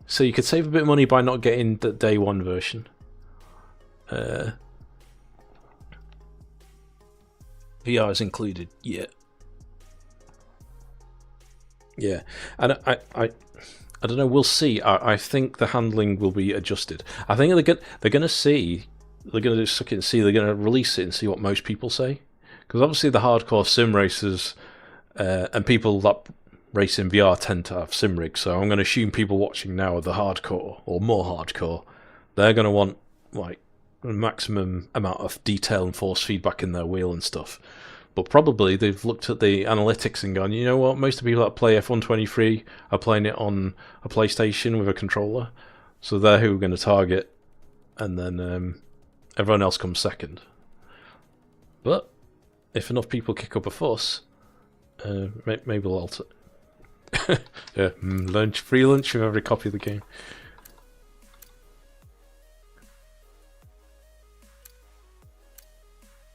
So you could save a bit of money by not getting the day one version. VR is included, yeah. Yeah, and I don't know. We'll see. I think the handling will be adjusted. I think they're going to see. They're going to suck it and see. They're going to release it and see what most people say. Because obviously the hardcore sim racers and people that race in VR tend to have sim rigs. So I'm going to assume people watching now are the hardcore or more hardcore. They're going to want like a maximum amount of detail and force feedback in their wheel and stuff. But probably they've looked at the analytics and gone, you know what, most of the people that play F1 23 are playing it on a PlayStation with a controller. So they're who we're going to target. And then everyone else comes second. But if enough people kick up a fuss, maybe we'll alter. Yeah, free lunch with every copy of the game.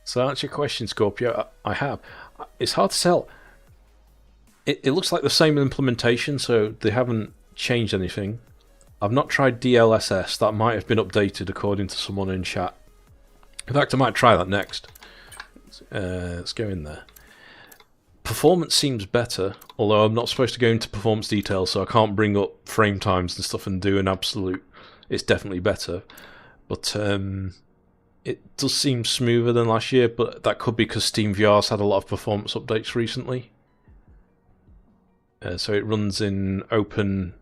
So to answer your question, Scorpio, I have. It's hard to tell. It looks like the same implementation, so they haven't changed anything. I've not tried DLSS. That might have been updated according to someone in chat. In fact, I might try that next. Let's go in there. Performance seems better, although I'm not supposed to go into performance details, so I can't bring up frame times and stuff and do an absolute. It's definitely better. but it does seem smoother than last year, but that could be because Steam VR's had a lot of performance updates recently. So it runs in open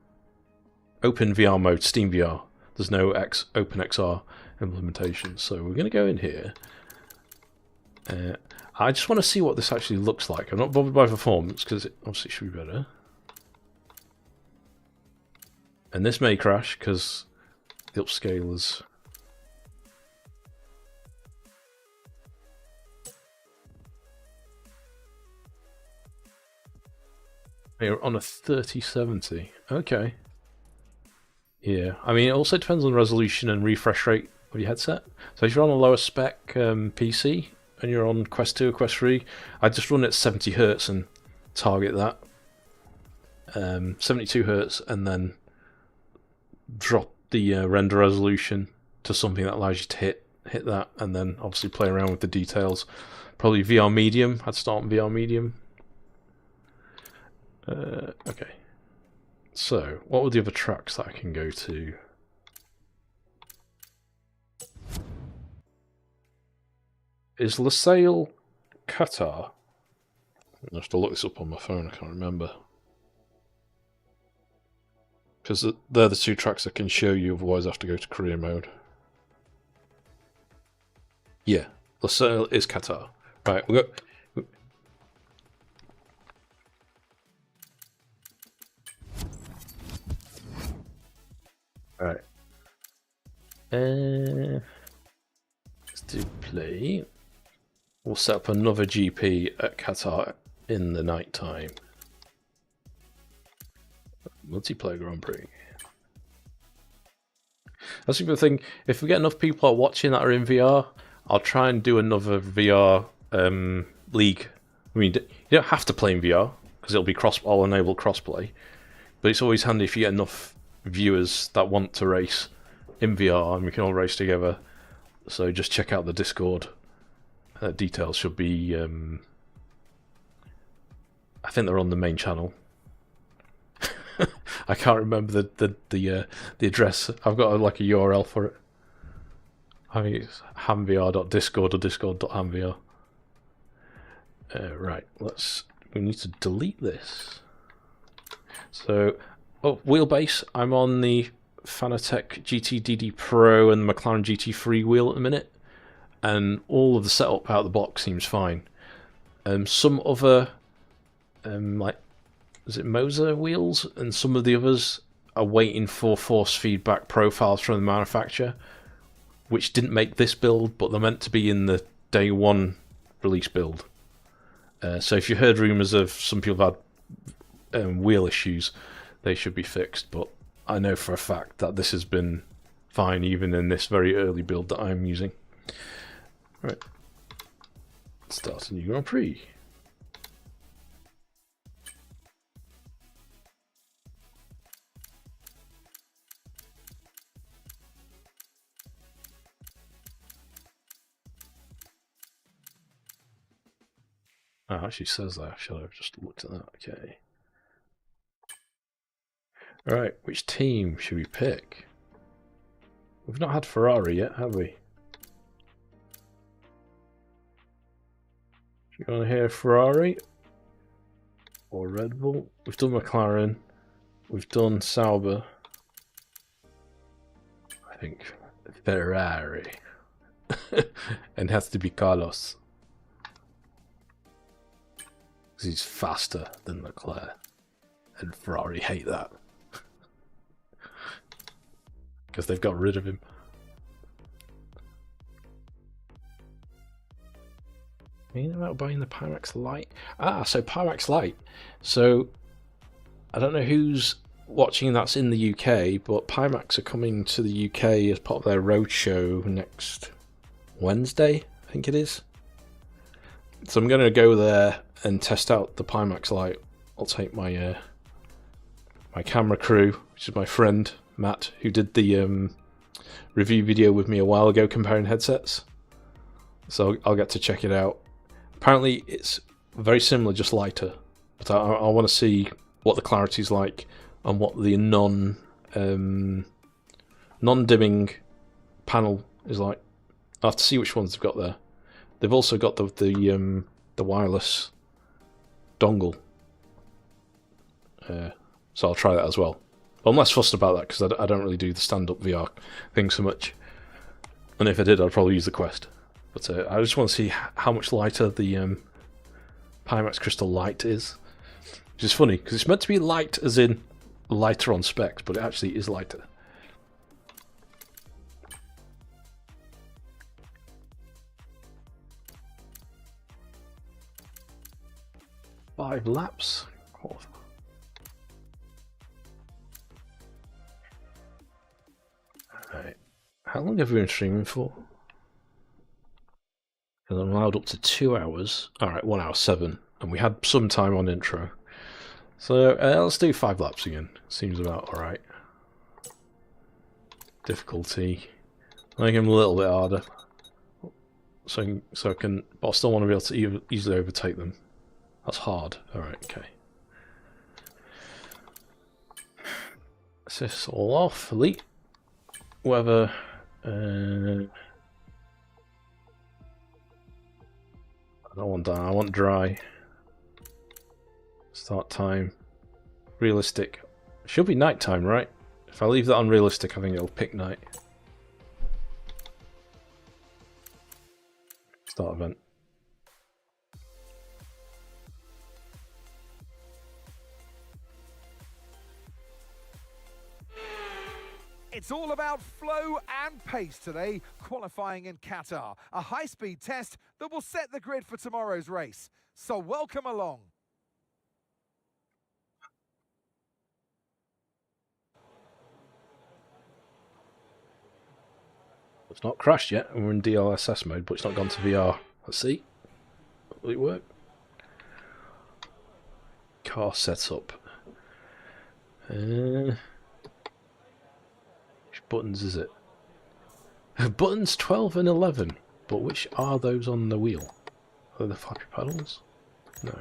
VR mode, Steam VR. There's no OpenXR implementation. So we're going to go in here. I just want to see what this actually looks like. I'm not bothered by performance because it obviously should be better. And this may crash because the upscalers. You're on a 3070. Okay. Yeah, I mean, it also depends on the resolution and refresh rate of your headset. So if you're on a lower spec PC and you're on Quest 2 or Quest 3, I just run it at 70 Hz and target that. 72 Hz and then drop the render resolution to something that allows you to hit that, and then obviously play around with the details. Probably VR medium. I'd start on VR medium. Okay. So, what were the other tracks that I can go to? Is Lusail Qatar? I have to look this up on my phone, I can't remember. Because they're the two tracks I can show you, otherwise I have to go to career mode. Yeah, Lusail is Qatar. Right, we'll go. Alright. Let's do play. We'll set up another GP at Qatar in the night time. Multiplayer Grand Prix. That's a good thing. If we get enough people watching that are in VR, I'll try and do another VR league. I mean, you don't have to play in VR because it'll be I'll enable crossplay, but it's always handy if you get enough viewers that want to race in VR and we can all race together. So just check out the Discord. Details should be I think they're on the main channel. I can't remember the address. I've got like a URL for it. I think it's hamvr.discord or discord.hamvr. Right, we need to delete this. So wheelbase, I'm on the Fanatec GT DD Pro and McLaren GT3 wheel at the minute, and all of the setup out of the box seems fine. Some other, like, is it Moser wheels, and some of the others are waiting for force feedback profiles from the manufacturer, which didn't make this build, but they're meant to be in the day one release build. So if you heard rumours of some people had wheel issues, they should be fixed, but I know for a fact that this has been fine even in this very early build that I'm using. Right, let's start a new Grand Prix. Oh, it actually says that. Should I have just looked at that? Okay. Right, which team should we pick? We've not had Ferrari yet, have we? Do you want to hear Ferrari or Red Bull? We've done McLaren. We've done Sauber. I think Ferrari. And it has to be Carlos. Because he's faster than Leclerc. And Ferrari hate that. Because they've got rid of him. Mean about buying the Pymax Lite? So Pymax Lite. So I don't know who's watching that's in the UK, but Pymax are coming to the UK as part of their roadshow next Wednesday, I think it is. So I'm going to go there and test out the Pymax Lite. I'll take my my camera crew, which is my friend Matt, who did the review video with me a while ago comparing headsets. So I'll get to check it out. Apparently it's very similar, just lighter. But I want to see what the clarity's like and what the non-dimming panel is like. I have to see which ones they've got there. They've also got the wireless dongle. So I'll try that as well. But I'm less fussed about that because I don't really do the stand-up VR thing so much. And if I did, I'd probably use the Quest. But I just want to see how much lighter the Pimax Crystal Light is. Which is funny, because it's meant to be light as in lighter on specs, but it actually is lighter. Five laps. Right. How long have we been streaming for? Because I'm allowed up to 2 hours. Alright, 1 hour 7. And we had some time on intro. So let's do 5 laps again. Seems about alright. Difficulty. Make him a little bit harder. So I can... But I still want to be able to easily overtake them. That's hard. Alright, okay. Assists all off. Elite. Weather. I don't want that. I want dry. Start time. Realistic. Should be night time, right? If I leave that on realistic, I think it'll pick night. Start event. It's all about flow and pace today, qualifying in Qatar. A high-speed test that will set the grid for tomorrow's race. So welcome along. It's not crashed yet, and we're in DLSS mode, but it's not gone to VR. Let's see. Will it work? Car setup. Which buttons is it? Buttons 12 and 11, but which are those on the wheel? Are they the flappy paddles? No.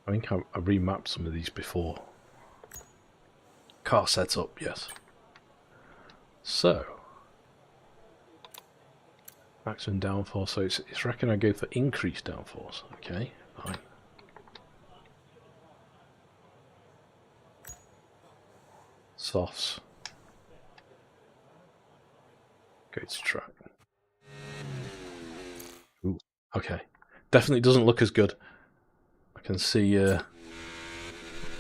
I think I remapped some of these before. Car setup, yes. So, maximum downforce. So it's reckon I go for increased downforce. Okay, fine. Softs. Go to track. Ooh, okay. Definitely doesn't look as good. I can see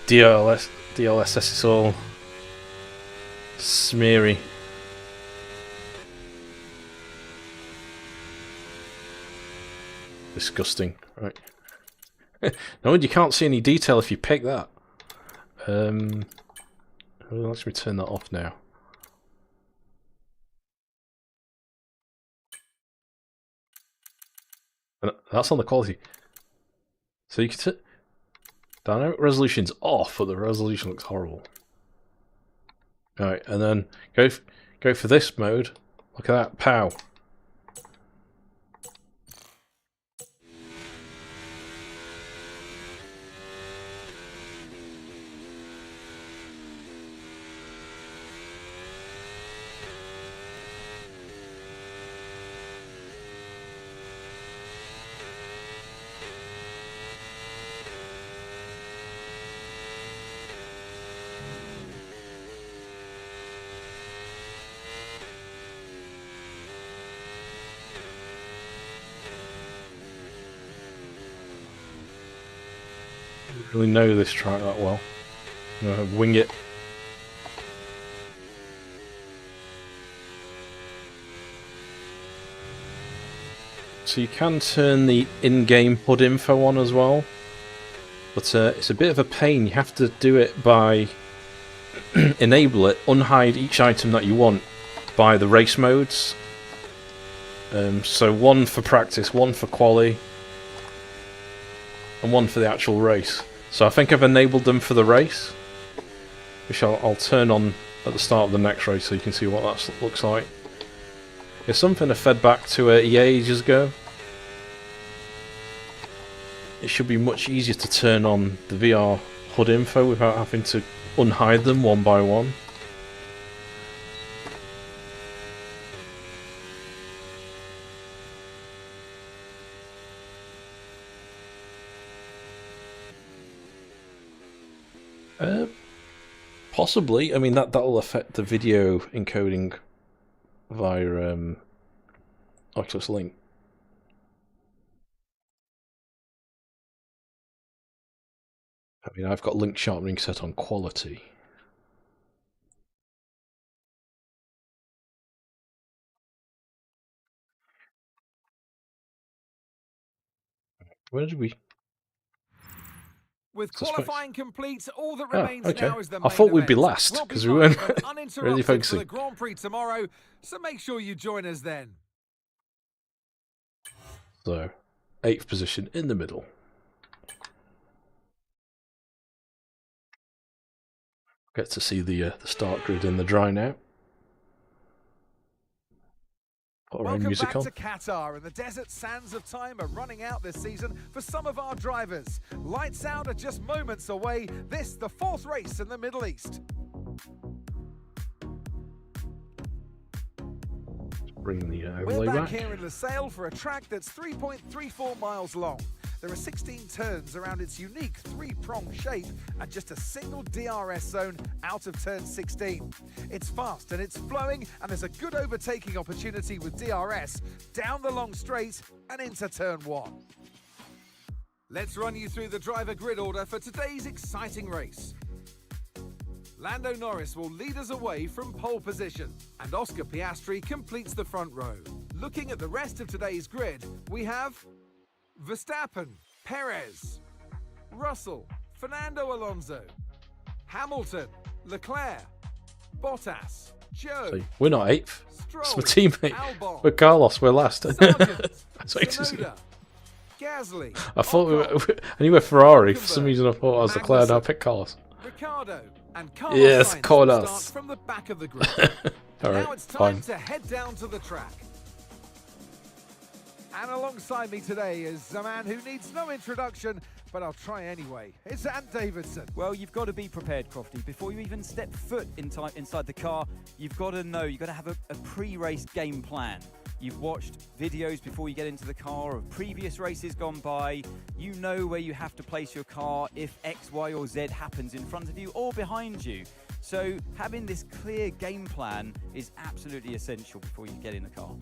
DLSS is all smeary. Disgusting, right? No, you can't see any detail if you pick that. Let's me turn that off now. That's on the quality. So you can see dynamic resolution's off, but the resolution looks horrible. Alright, and then go for this mode. Look at that, pow. Really know this track that well. I'm gonna wing it. So you can turn the in-game HUD info on as well, but it's a bit of a pain. You have to do it by enable it, unhide each item that you want by the race modes. So one for practice, one for quali, and one for the actual race. So I think I've enabled them for the race, which I'll turn on at the start of the next race so you can see what that looks like. It's something I fed back to EA ages ago. It should be much easier to turn on the VR HUD info without having to unhide them one by one. Possibly. I mean, that'll affect the video encoding via Oculus Link. I mean, I've got link sharpening set on quality. Where did we? With Suspect. qualifying complete, all that remains now is the main I thought we'd be event. last We'll because be we live weren't and uninterrupted really for focusing. the Grand Prix tomorrow, so make sure you join us then. So, 8th position in the middle. Get to see the start grid in the dry now. Put our own Welcome music back on. to Qatar, and the desert sands of time are running out this season for some of our drivers. Lights out are just moments away. This, the 4th race in the Middle East. Bring the We're overlay back back. here in Lusail for a track that's 3.34 miles long. There are 16 turns around its unique 3-prong shape and just a single DRS zone out of turn 16. It's fast and it's flowing, and there's a good overtaking opportunity with DRS down the long straight and into turn 1. Let's run you through the driver grid order for today's exciting race. Lando Norris will lead us away from pole position, and Oscar Piastri completes the front row. Looking at the rest of today's grid, we have Verstappen, Perez, Russell, Fernando Alonso, Hamilton, Leclerc, Bottas, Joe, See, we're not 8th. Stroll, It's my teammate. Albon, We're Carlos, we're last. Sargent, That's what it is. Tsunoda, Gasly, I thought Ocon, I knew we're Ferrari. For some reason I thought I was Leclerc and I Magnussen. picked Carlos. Ricardo, and Carlos Yes, Sainz Carlos. will start from the back of the grid. Alright, Now it's time fine. to head down to the track. And alongside me today is a man who needs no introduction, but I'll try anyway. It's Ant Davidson. Well, you've got to be prepared, Crofty. Before you even step foot inside the car, you've got to know, you've got to have a pre-race game plan. You've watched videos before you get into the car of previous races gone by. You know where you have to place your car if X, Y, or Z happens in front of you or behind you. So having this clear game plan is absolutely essential before you get in the car.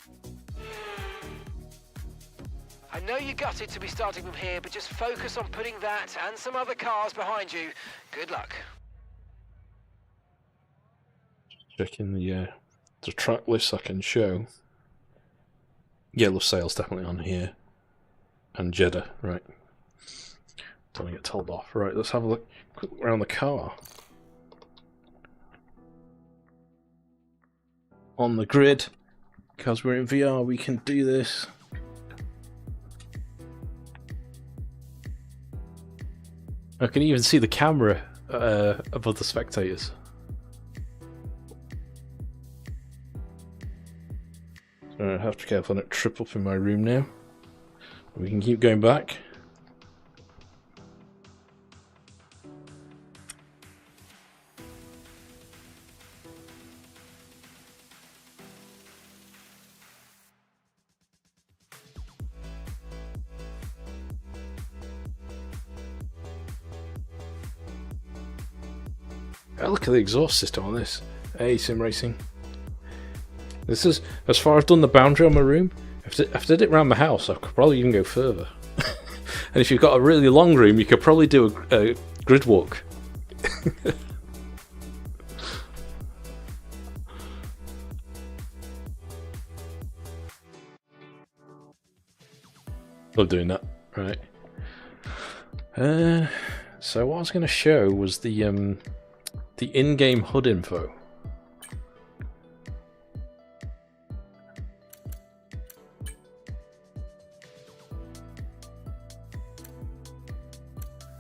I know you're gutted to be starting from here, but just focus on putting that and some other cars behind you. Good luck. Checking the track list I can show. Yellow sail's definitely on here. And Jeddah, right. Don't get told off. Right, let's have a look quick around the car. On the grid, because we're in VR, we can do this. I can even see the camera above the spectators. So I have to be careful I don't trip up in my room now. We can keep going back. Oh, look at the exhaust system on this. Hey, sim racing. This is, as far as I've done the boundary on my room, if I did it around the house, I could probably even go further. And if you've got a really long room, you could probably do a grid walk. Love doing that, right? So what I was going to show was the in-game HUD info.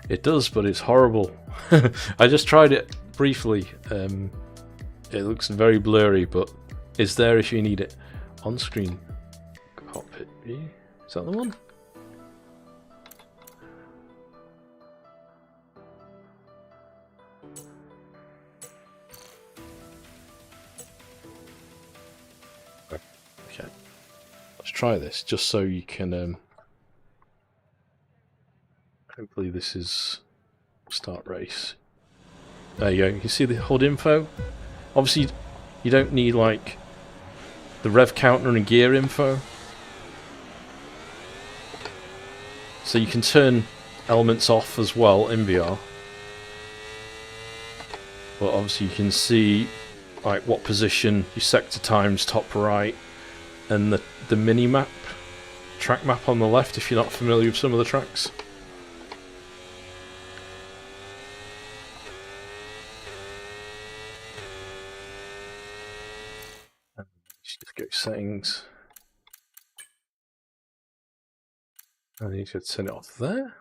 It does, but it's horrible. I just tried it briefly. It looks very blurry, but it's there if you need it on-screen cockpit view. Is that the one? Okay, let's try this just so you can. Hopefully, this is start race. There you go. You can see the HUD info. Obviously, you don't need like the rev counter and gear info. So you can turn elements off as well in VR. But obviously you can see like what position, your sector times, top right, and the mini map, track map on the left if you're not familiar with some of the tracks. Just go settings. I need to turn it off there.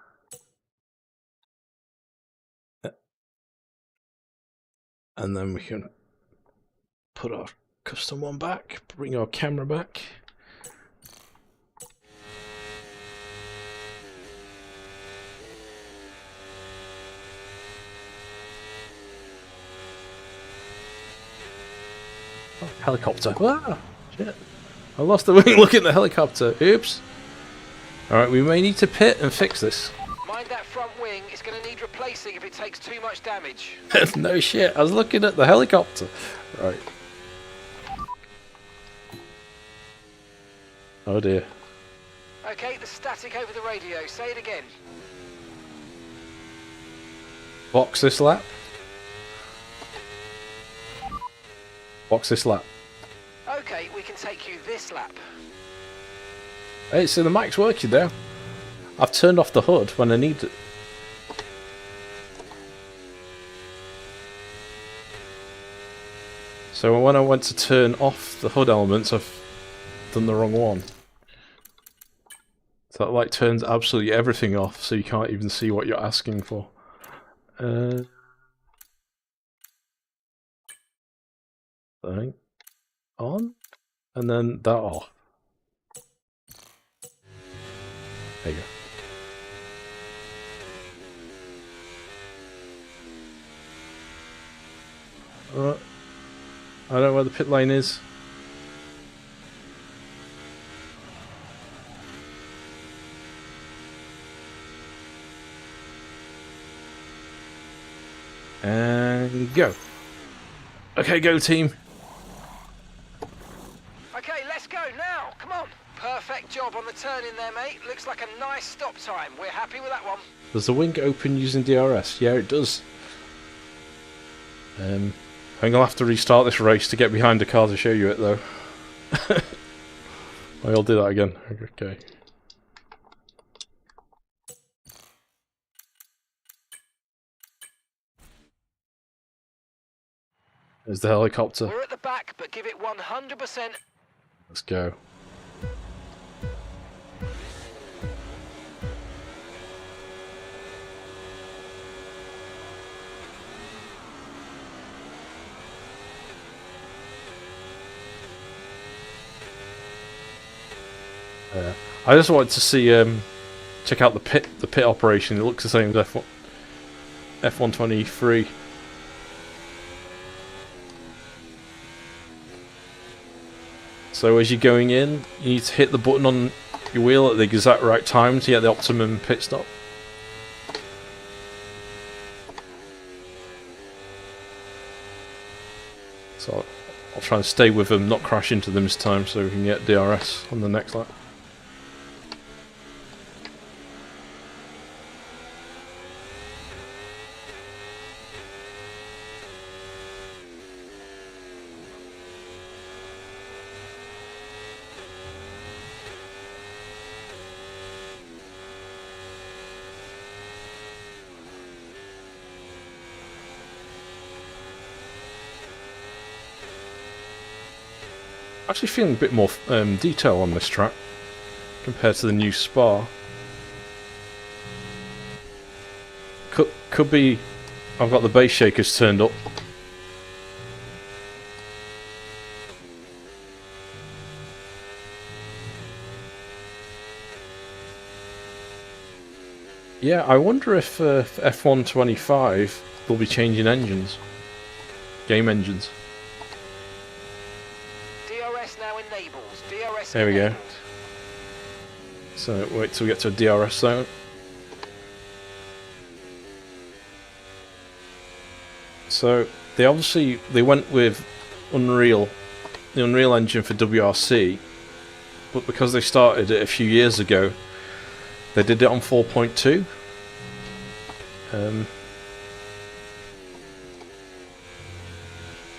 And then we can put our custom one back, bring our camera back. Oh, helicopter. Ah, shit. I lost the wing looking at the helicopter. Oops. Alright, we may need to pit and fix this. Mind that front wing, it's going to need replacing if it takes too much damage. No shit, I was looking at the helicopter. Right. Oh dear. Okay, the static over the radio. Say it again. Box this lap. Box this lap. Okay, we can take you this lap. Hey, so the mic's working now. I've turned off the HUD when I need it. So when I went to turn off the HUD elements, I've done the wrong one. So that like turns absolutely everything off, so you can't even see what you're asking for. Thing on, and then that off. There you go. Alright. I don't know where the pit lane is. And go. Okay, go team. Okay, let's go now. Come on. Perfect job on the turn in there, mate. Looks like a nice stop time. We're happy with that one. Does the wing open using DRS? Yeah, it does. I'm gonna have to restart this race to get behind the car to show you it, though. I'll do that again. Okay. There's the helicopter. We're at the back, but give it 100%. Let's go. I just wanted to see, check out the pit operation. It looks the same as F123. So as you're going in, you need to hit the button on your wheel at the exact right time to get the optimum pit stop. So I'll try and stay with them, not crash into them this time, so we can get DRS on the next lap. Actually feeling a bit more detail on this track compared to the new Spa. Could be I've got the base shakers turned up. Yeah, I wonder if for F125 they'll be changing engines, game engines. DRS now enabled. DRS There we go. enabled. So wait till we get to a DRS zone. So they went with Unreal, the Unreal Engine for WRC, but because they started it a few years ago, they did it on 4.2.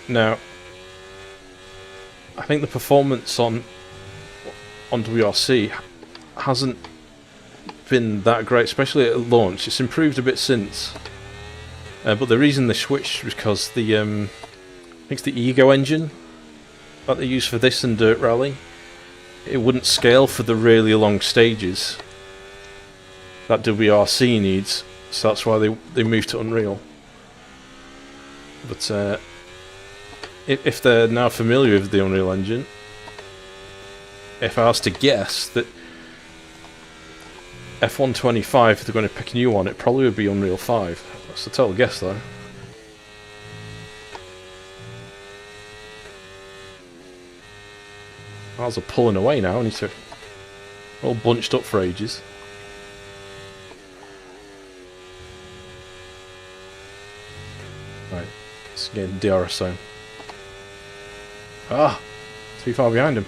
Now, I think the performance on WRC hasn't been that great, especially at launch. It's improved a bit since, but the reason they switched was because the I think it's the Ego engine that they use for this and Dirt Rally. It wouldn't scale for the really long stages that WRC needs, so that's why they moved to Unreal. But if they're now familiar with the Unreal Engine, if I was to guess that F125, if they're going to pick a new one, it probably would be Unreal 5. That's a total guess though. Cars are pulling away now, I need to... all bunched up for ages. Right, let's get in DRS zone. Ah! Too far behind him.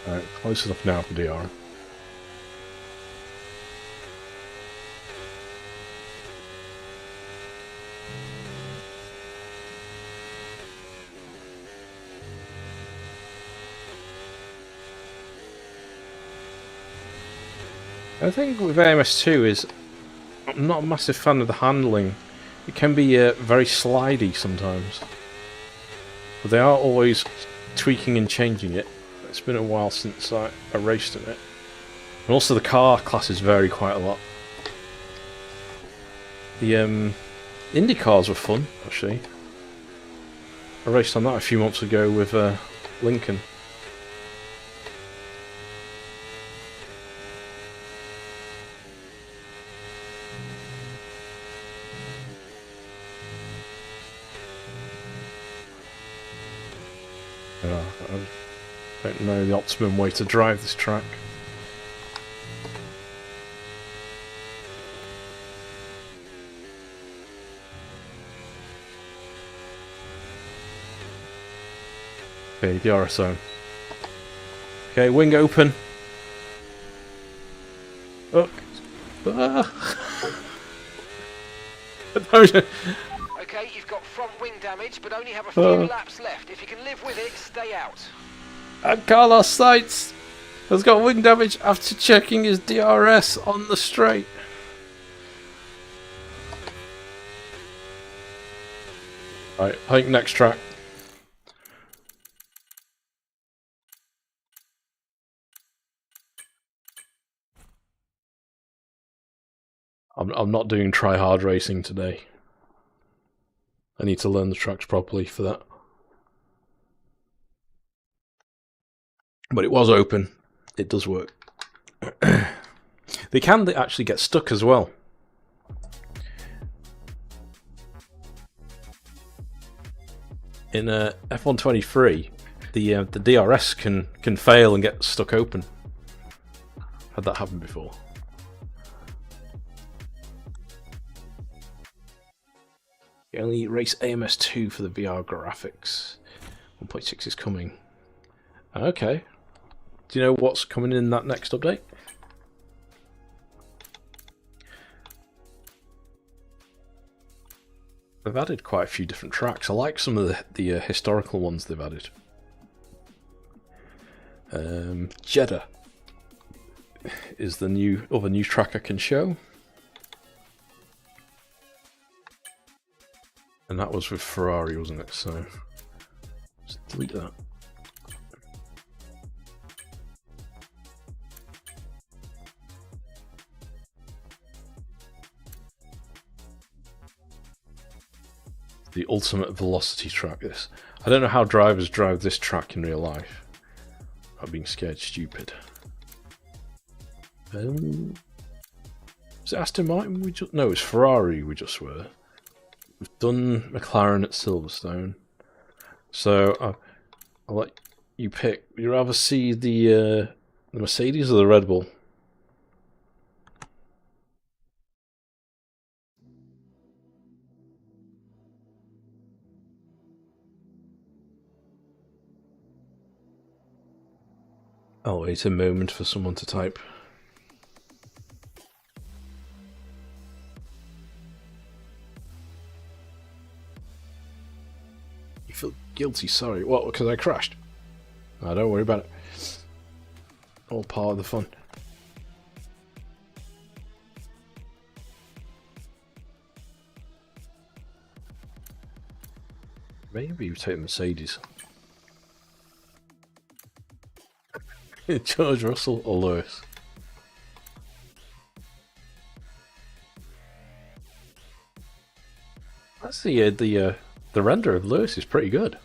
Right, close enough now for DR. The thing with AMS2 is I'm not a massive fan of the handling. It can be very slidey sometimes, but they are always tweaking and changing it. It's been a while since I raced in it, and also the car classes vary quite a lot. The Indy cars were fun actually. I raced on that a few months ago with Lincoln. I don't know the optimum way to drive this track. Okay, DRS zone. Okay, wing open. Oh. Ah. Okay, you've got front wing damage, but only have a few laps left. If you can live with it, stay out. And Carlos Sainz has got wing damage after checking his DRS on the straight. Right, I think next track. I'm not doing try hard racing today. I need to learn the tracks properly for that. But it was open. It does work. They can actually get stuck as well. In F123, the DRS can fail and get stuck open. Had that happen before. You only race AMS2 for the VR graphics. 1.6 is coming. Okay. Do you know what's coming in that next update? They've added quite a few different tracks. I like some of the historical ones they've added. Jeddah is the other new track I can show. And that was with Ferrari, wasn't it? So, let's delete that. The ultimate velocity track, this. I don't know how drivers drive this track in real life. I'm being scared stupid. Was it Aston Martin no, it's Ferrari we just were. We've done McLaren at Silverstone. So I'll let you pick. Would you rather see the Mercedes or the Red Bull? I'll wait a moment for someone to type. You feel guilty, sorry. What, because I crashed? No, don't worry about it. All part of the fun. Maybe you take Mercedes. George Russell or Lewis? That's the render of Lewis is pretty good.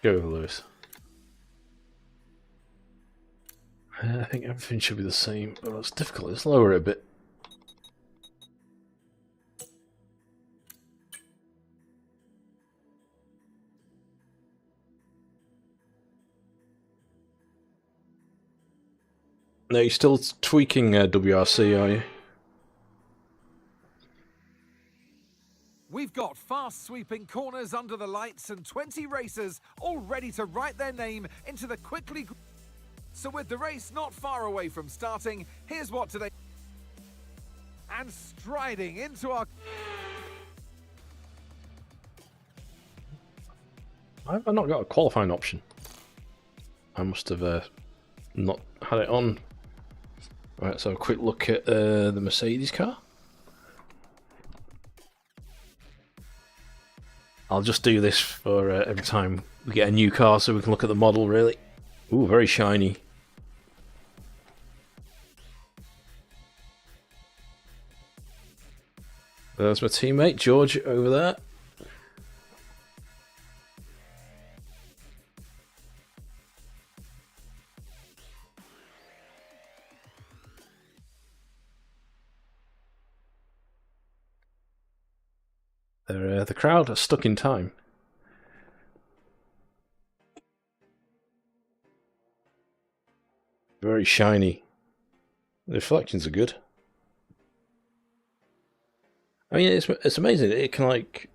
Go with Lewis. I think everything should be the same. Oh, it's difficult. Let's lower it a bit. No, you're still tweaking WRC, are you? We've got fast sweeping corners under the lights and 20 racers all ready to write their name into the quickly... So with the race not far away from starting, here's what today... And striding into our... I've not got a qualifying option. I must have not had it on. Right, so a quick look at the Mercedes car. I'll just do this for every time we get a new car so we can look at the model, really. Ooh, very shiny. There's my teammate, George, over there. The crowd are stuck in time. Very shiny. The reflections are good. I mean, it's amazing. It can, like,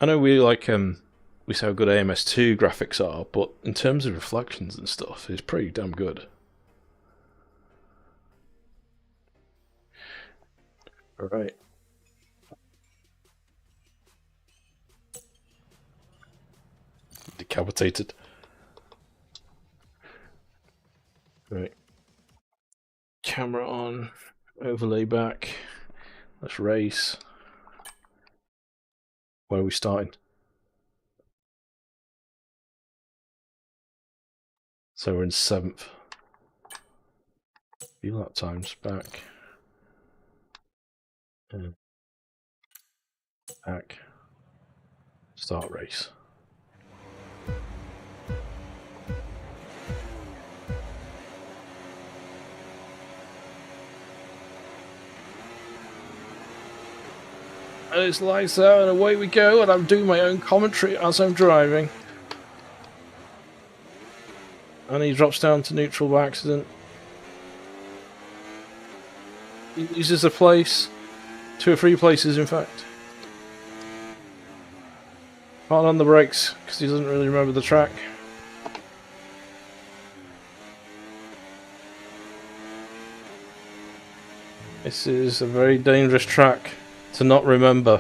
I know we say how good AMS2 graphics are, but in terms of reflections and stuff, it's pretty damn good. All right. Decapitated. Right. Camera on. Overlay back. Let's race. Where are we starting? So we're in 7th. View lap times back. And back. Start race. And it's lights out and away we go, and I'm doing my own commentary as I'm driving. And he drops down to neutral by accident. He loses a place. 2 or 3 places, in fact. Hard on the brakes, because he doesn't really remember the track. This is a very dangerous track to not remember.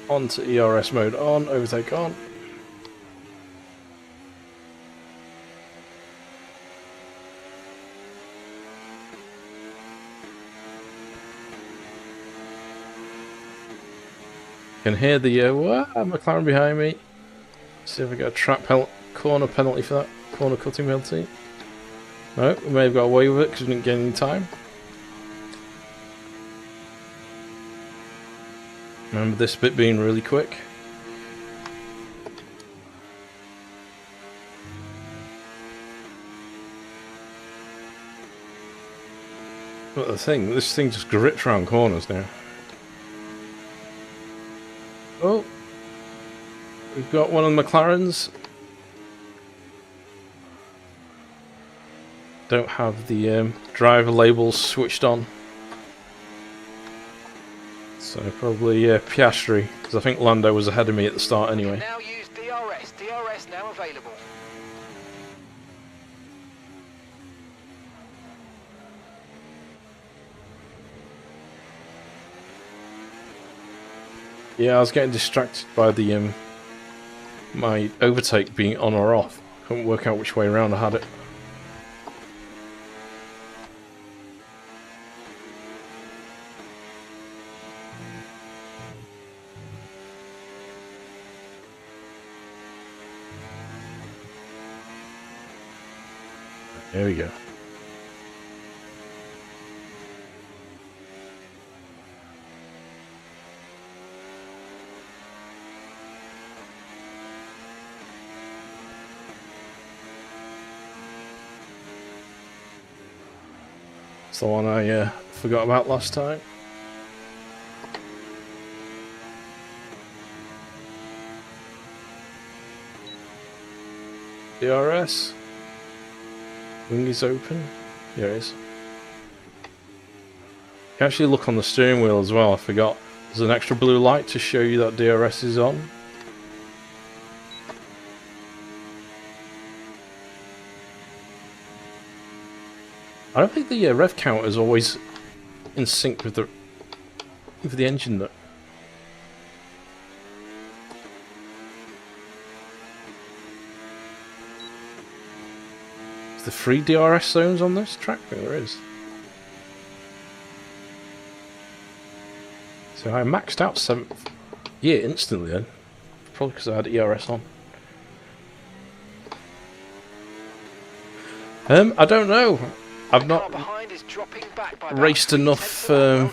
On to ERS mode on, overtake on. can hear the McLaren behind me. See if we get a corner penalty for that. Corner cutting penalty. No, we may have got away with it because we didn't get any time. Remember this bit being really quick. But this thing just grips around corners now. Oh, we've got one of the McLarens. Don't have the driver labels switched on. So probably Piastri, because I think Lando was ahead of me at the start anyway. Now use DRS. DRS now available. Yeah, I was getting distracted by the my overtake being on or off. Couldn't work out which way around I had it. There we go. It's the one I forgot about last time. DRS. Wing is open. There it is. You can actually look on the steering wheel as well, I forgot. There's an extra blue light to show you that DRS is on. I don't think the rev counter is always in sync with the engine though. Is there 3 DRS zones on this track? There is. So I maxed out 7th. Yeah, instantly then. Probably because I had ERS on. I don't know. I've not raced enough to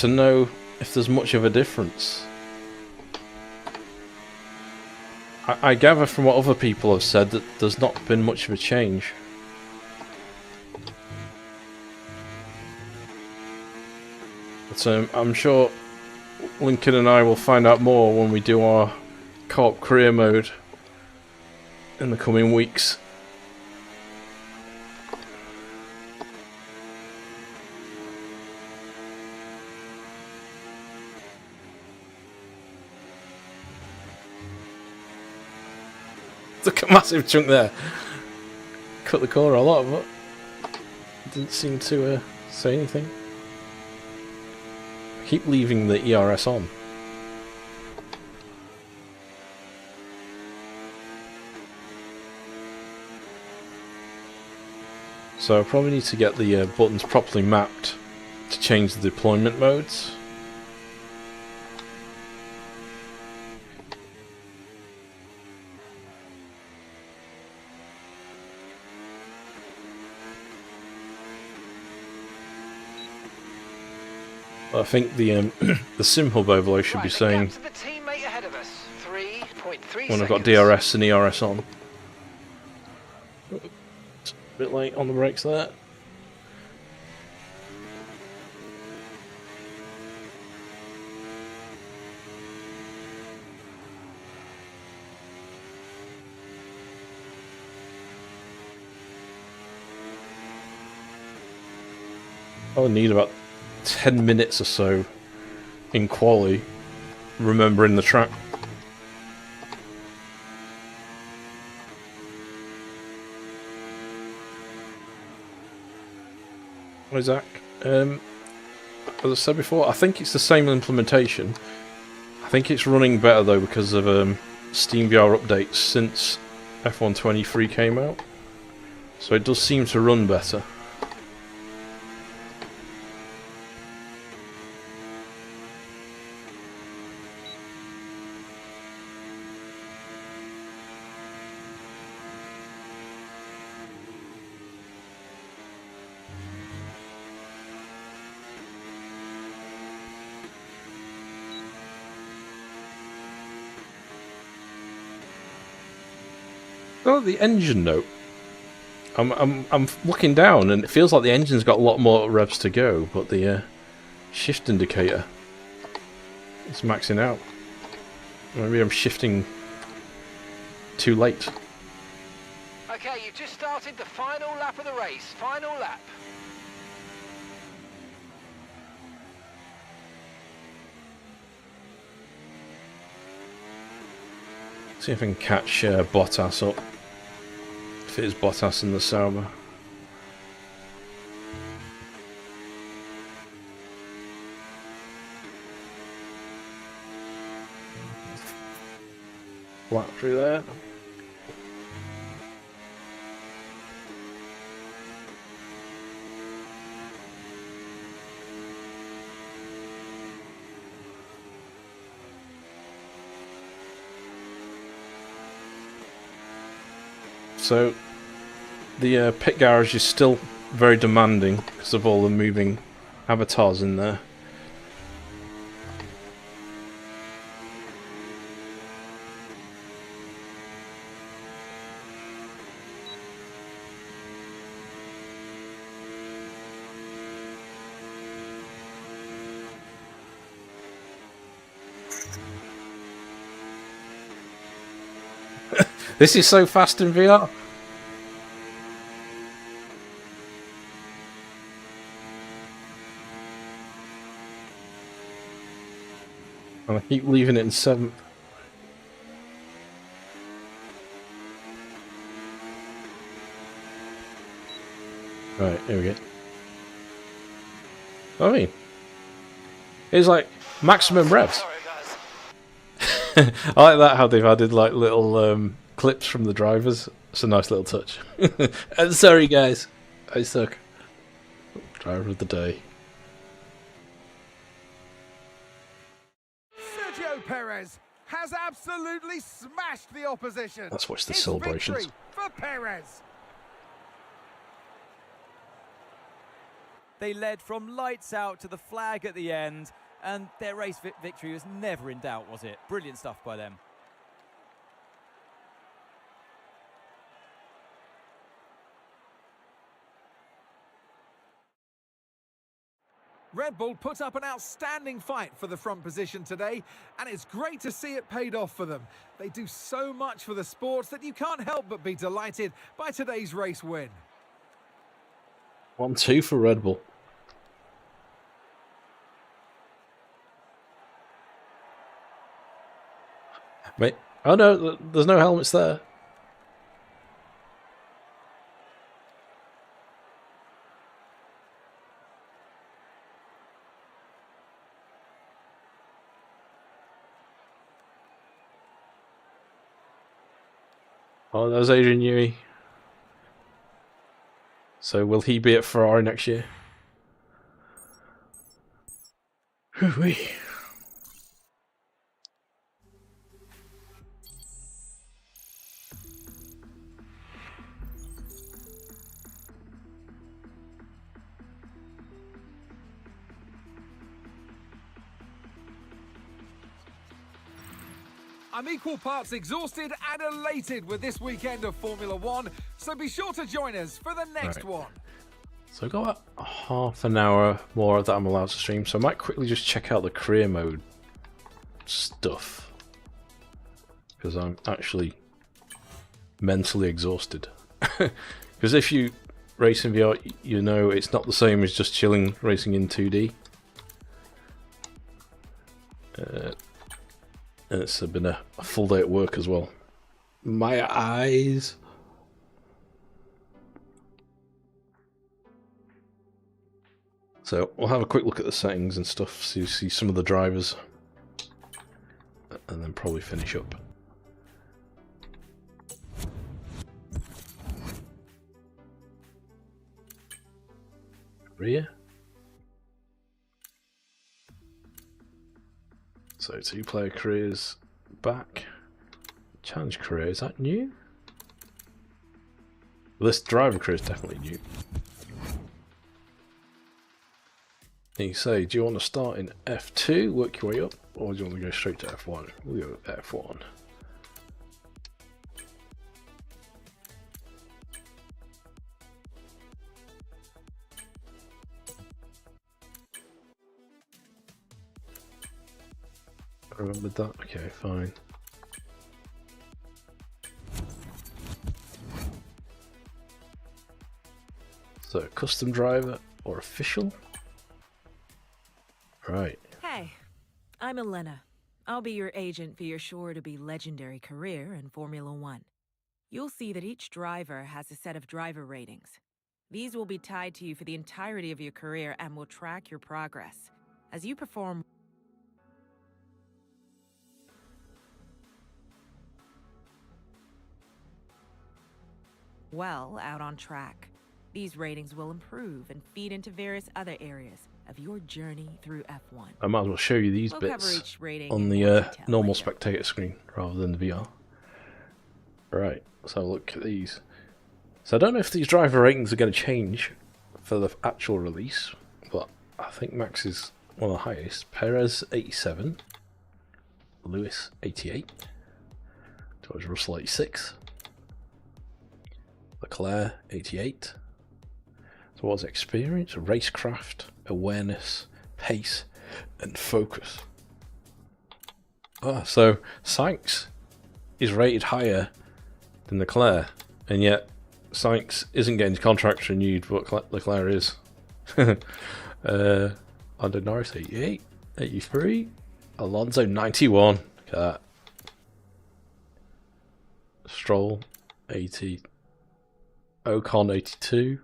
know if there's much of a difference. I gather from what other people have said that there's not been much of a change. But I'm sure Lincoln and I will find out more when we do our co-op career mode in the coming weeks. Look at a massive chunk there. Cut the corner a lot, but didn't seem to say anything. I keep leaving the ERS on. So I probably need to get the buttons properly mapped to change the deployment modes. I think the SimHub overlay should be saying when I've got DRS and ERS on. It's a bit late on the brakes there. I'll need about 10 minutes or so in quali remembering the track. Hi Zach. As I said before, I think it's the same implementation. I think it's running better though because of SteamVR updates since F123 came out. So it does seem to run better. Oh, the engine note. I'm looking down and it feels like the engine's got a lot more revs to go, but the shift indicator is maxing out. Maybe I'm shifting too late. Okay, you've just started the final lap of the race. Final lap. See if I can catch Bottas up. If it is Bottas in the Sauber. Flat through there. So the pit garage is still very demanding because of all the moving avatars in there. This is so fast in VR. I keep leaving it in 7th. Right, here we go. I mean, it's like maximum revs. I like that how they've added like little clips from the drivers. It's a nice little touch. I'm sorry guys, I suck. Driver of the day. Sergio Perez has absolutely smashed the opposition. Let's watch the It's celebrations. victory for Perez. They led from lights out to the flag at the end, and their race victory was never in doubt, was it? Brilliant stuff by them. Red Bull put up an outstanding fight for the front position today, and it's great to see it paid off for them. They do so much for the sport that you can't help but be delighted by today's race win. 1-2 for Red Bull. Wait. Oh no, there's no helmets there. Oh, there's Adrian Newey. So will he be at Ferrari next year? Hoo-wee. I'm equal parts exhausted and elated with this weekend of Formula One, so be sure to join us for the next one. So I've got about half an hour more that I'm allowed to stream, so I might quickly just check out the career mode stuff. Because I'm actually mentally exhausted. Because if you race in VR, you know it's not the same as just chilling racing in 2D. And it's been a full day at work as well. My eyes. So we'll have a quick look at the settings and stuff, so you see some of the drivers, and then probably finish up. Rear. So 2-player careers back. Challenge career, is that new? Well, this driver career is definitely new. And you say, do you want to start in F2, work your way up, or do you want to go straight to F1? We'll go F1. I remembered that. Okay, fine. So, custom driver or official? Right. Hey, I'm Elena. I'll be your agent for your sure-to-be legendary career in Formula One. You'll see that each driver has a set of driver ratings. These will be tied to you for the entirety of your career and will track your progress. As you perform well out on track, these ratings will improve and feed into various other areas of your journey through F1. I might as well show you these We'll cover bits each rating on in the more detail normal later. spectator screen rather than the VR. Right, let's have a look at these. So I don't know if these driver ratings are going to change for the actual release, but I think Max is one of the highest. Perez 87, Lewis 88, George Russell 86, Leclerc 88. So what's experience, racecraft, awareness, pace, and focus. Ah, so Sainz is rated higher than Leclerc, and yet Sainz isn't getting his contract renewed, but Leclerc is. Under Norris 88, 83, Alonso 91. Look at that. Stroll 80, Ocon 82,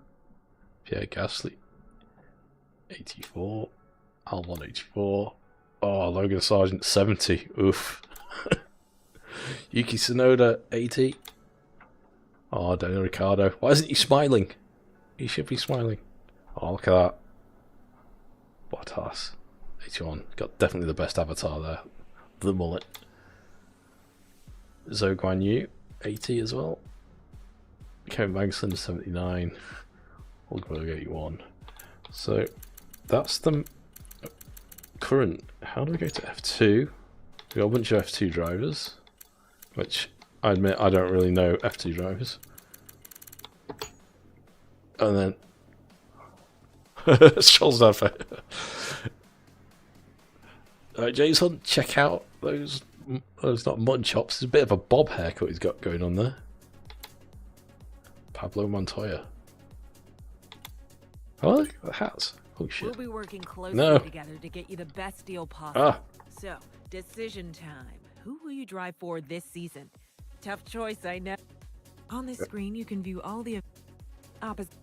Pierre Gasly 84, Albon 84. Oh, Logan Sargent 70. Oof. Yuki Tsunoda 80. Oh, Daniel Ricciardo. Why isn't he smiling? He should be smiling. Oh, look at that. Bottas 81. Got definitely the best avatar there. The mullet. Zhou Guan Yu 80 as well. Kevin Magnussen 79. Hulkenberg 81. So that's the current. How do we go to F2? We got a bunch of F2 drivers, which I admit I don't really know F2 drivers. And then Stroll's down for James Hunt, check out those not mutton chops. There's a bit of a bob haircut he's got going on there. Pablo Montoya. Oh, look at the hats. Oh shit. We'll be working closely No. together to get you the best deal possible. Ah. So, decision time. Who will you drive for this season? Tough choice, I know. On this screen, you can view all the opposite.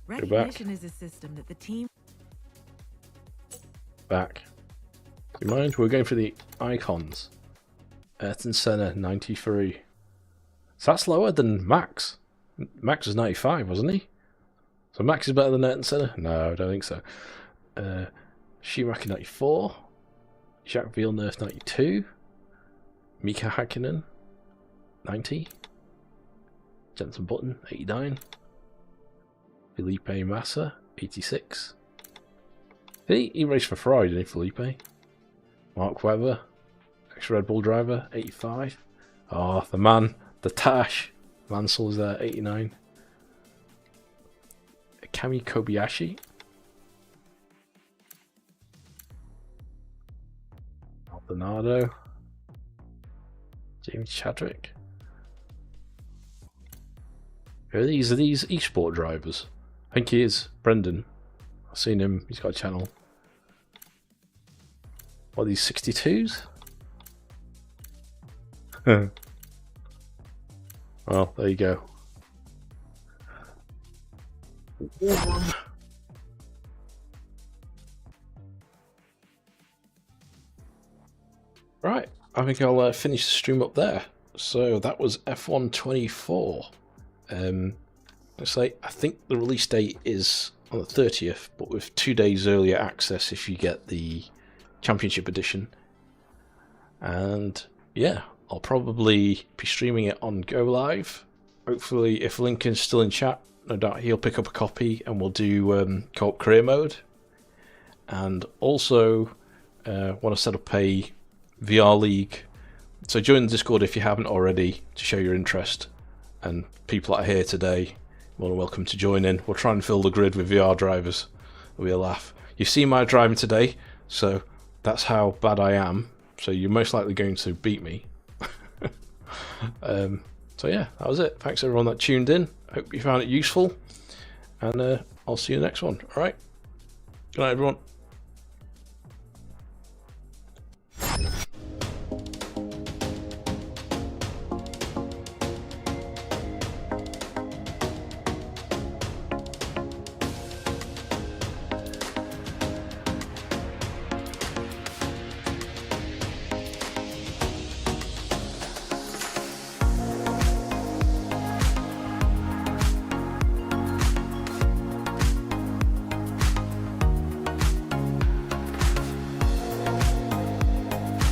back. Recognition is a system that the team. Back. Do you mind? We're going for the icons. Ayrton Senna 93. So that's lower than Max. Max was 95, wasn't he? So Max is better than Ayrton Senna? No, I don't think so. Schumacher 94. Jacques Villeneuve 92. Mika Hakkinen 90. Jenson Button 89. Felipe Massa 86. He raced for Ferrari, didn't he, Felipe? Mark Webber, ex-Red Bull driver 85. Oh, the man, the Tash. Mansell's there 89. Kami Kobayashi. Maldonado. James Chadwick. Are these esport drivers? I think he is. Brendan. I've seen him. He's got a channel. What are these 62s? Well, there you go. Right, I think I'll finish the stream up there. So that was F1 24. Let's say I think the release date is on the 30th, but with 2 days earlier access if you get the Championship Edition. And yeah, I'll probably be streaming it on Go Live. Hopefully, if Lincoln's still in chat, no doubt he'll pick up a copy and we'll do co-op career mode. And also want to set up a VR league. So join the Discord if you haven't already to show your interest. And people that are here today, more than welcome to join in. We'll try and fill the grid with VR drivers. It'll be a laugh. You've seen my driving today, so that's how bad I am. so you're most likely going to beat me. So yeah, that was it. Thanks everyone that tuned in. Hope you found it useful, and I'll see you next one. All right, good night everyone.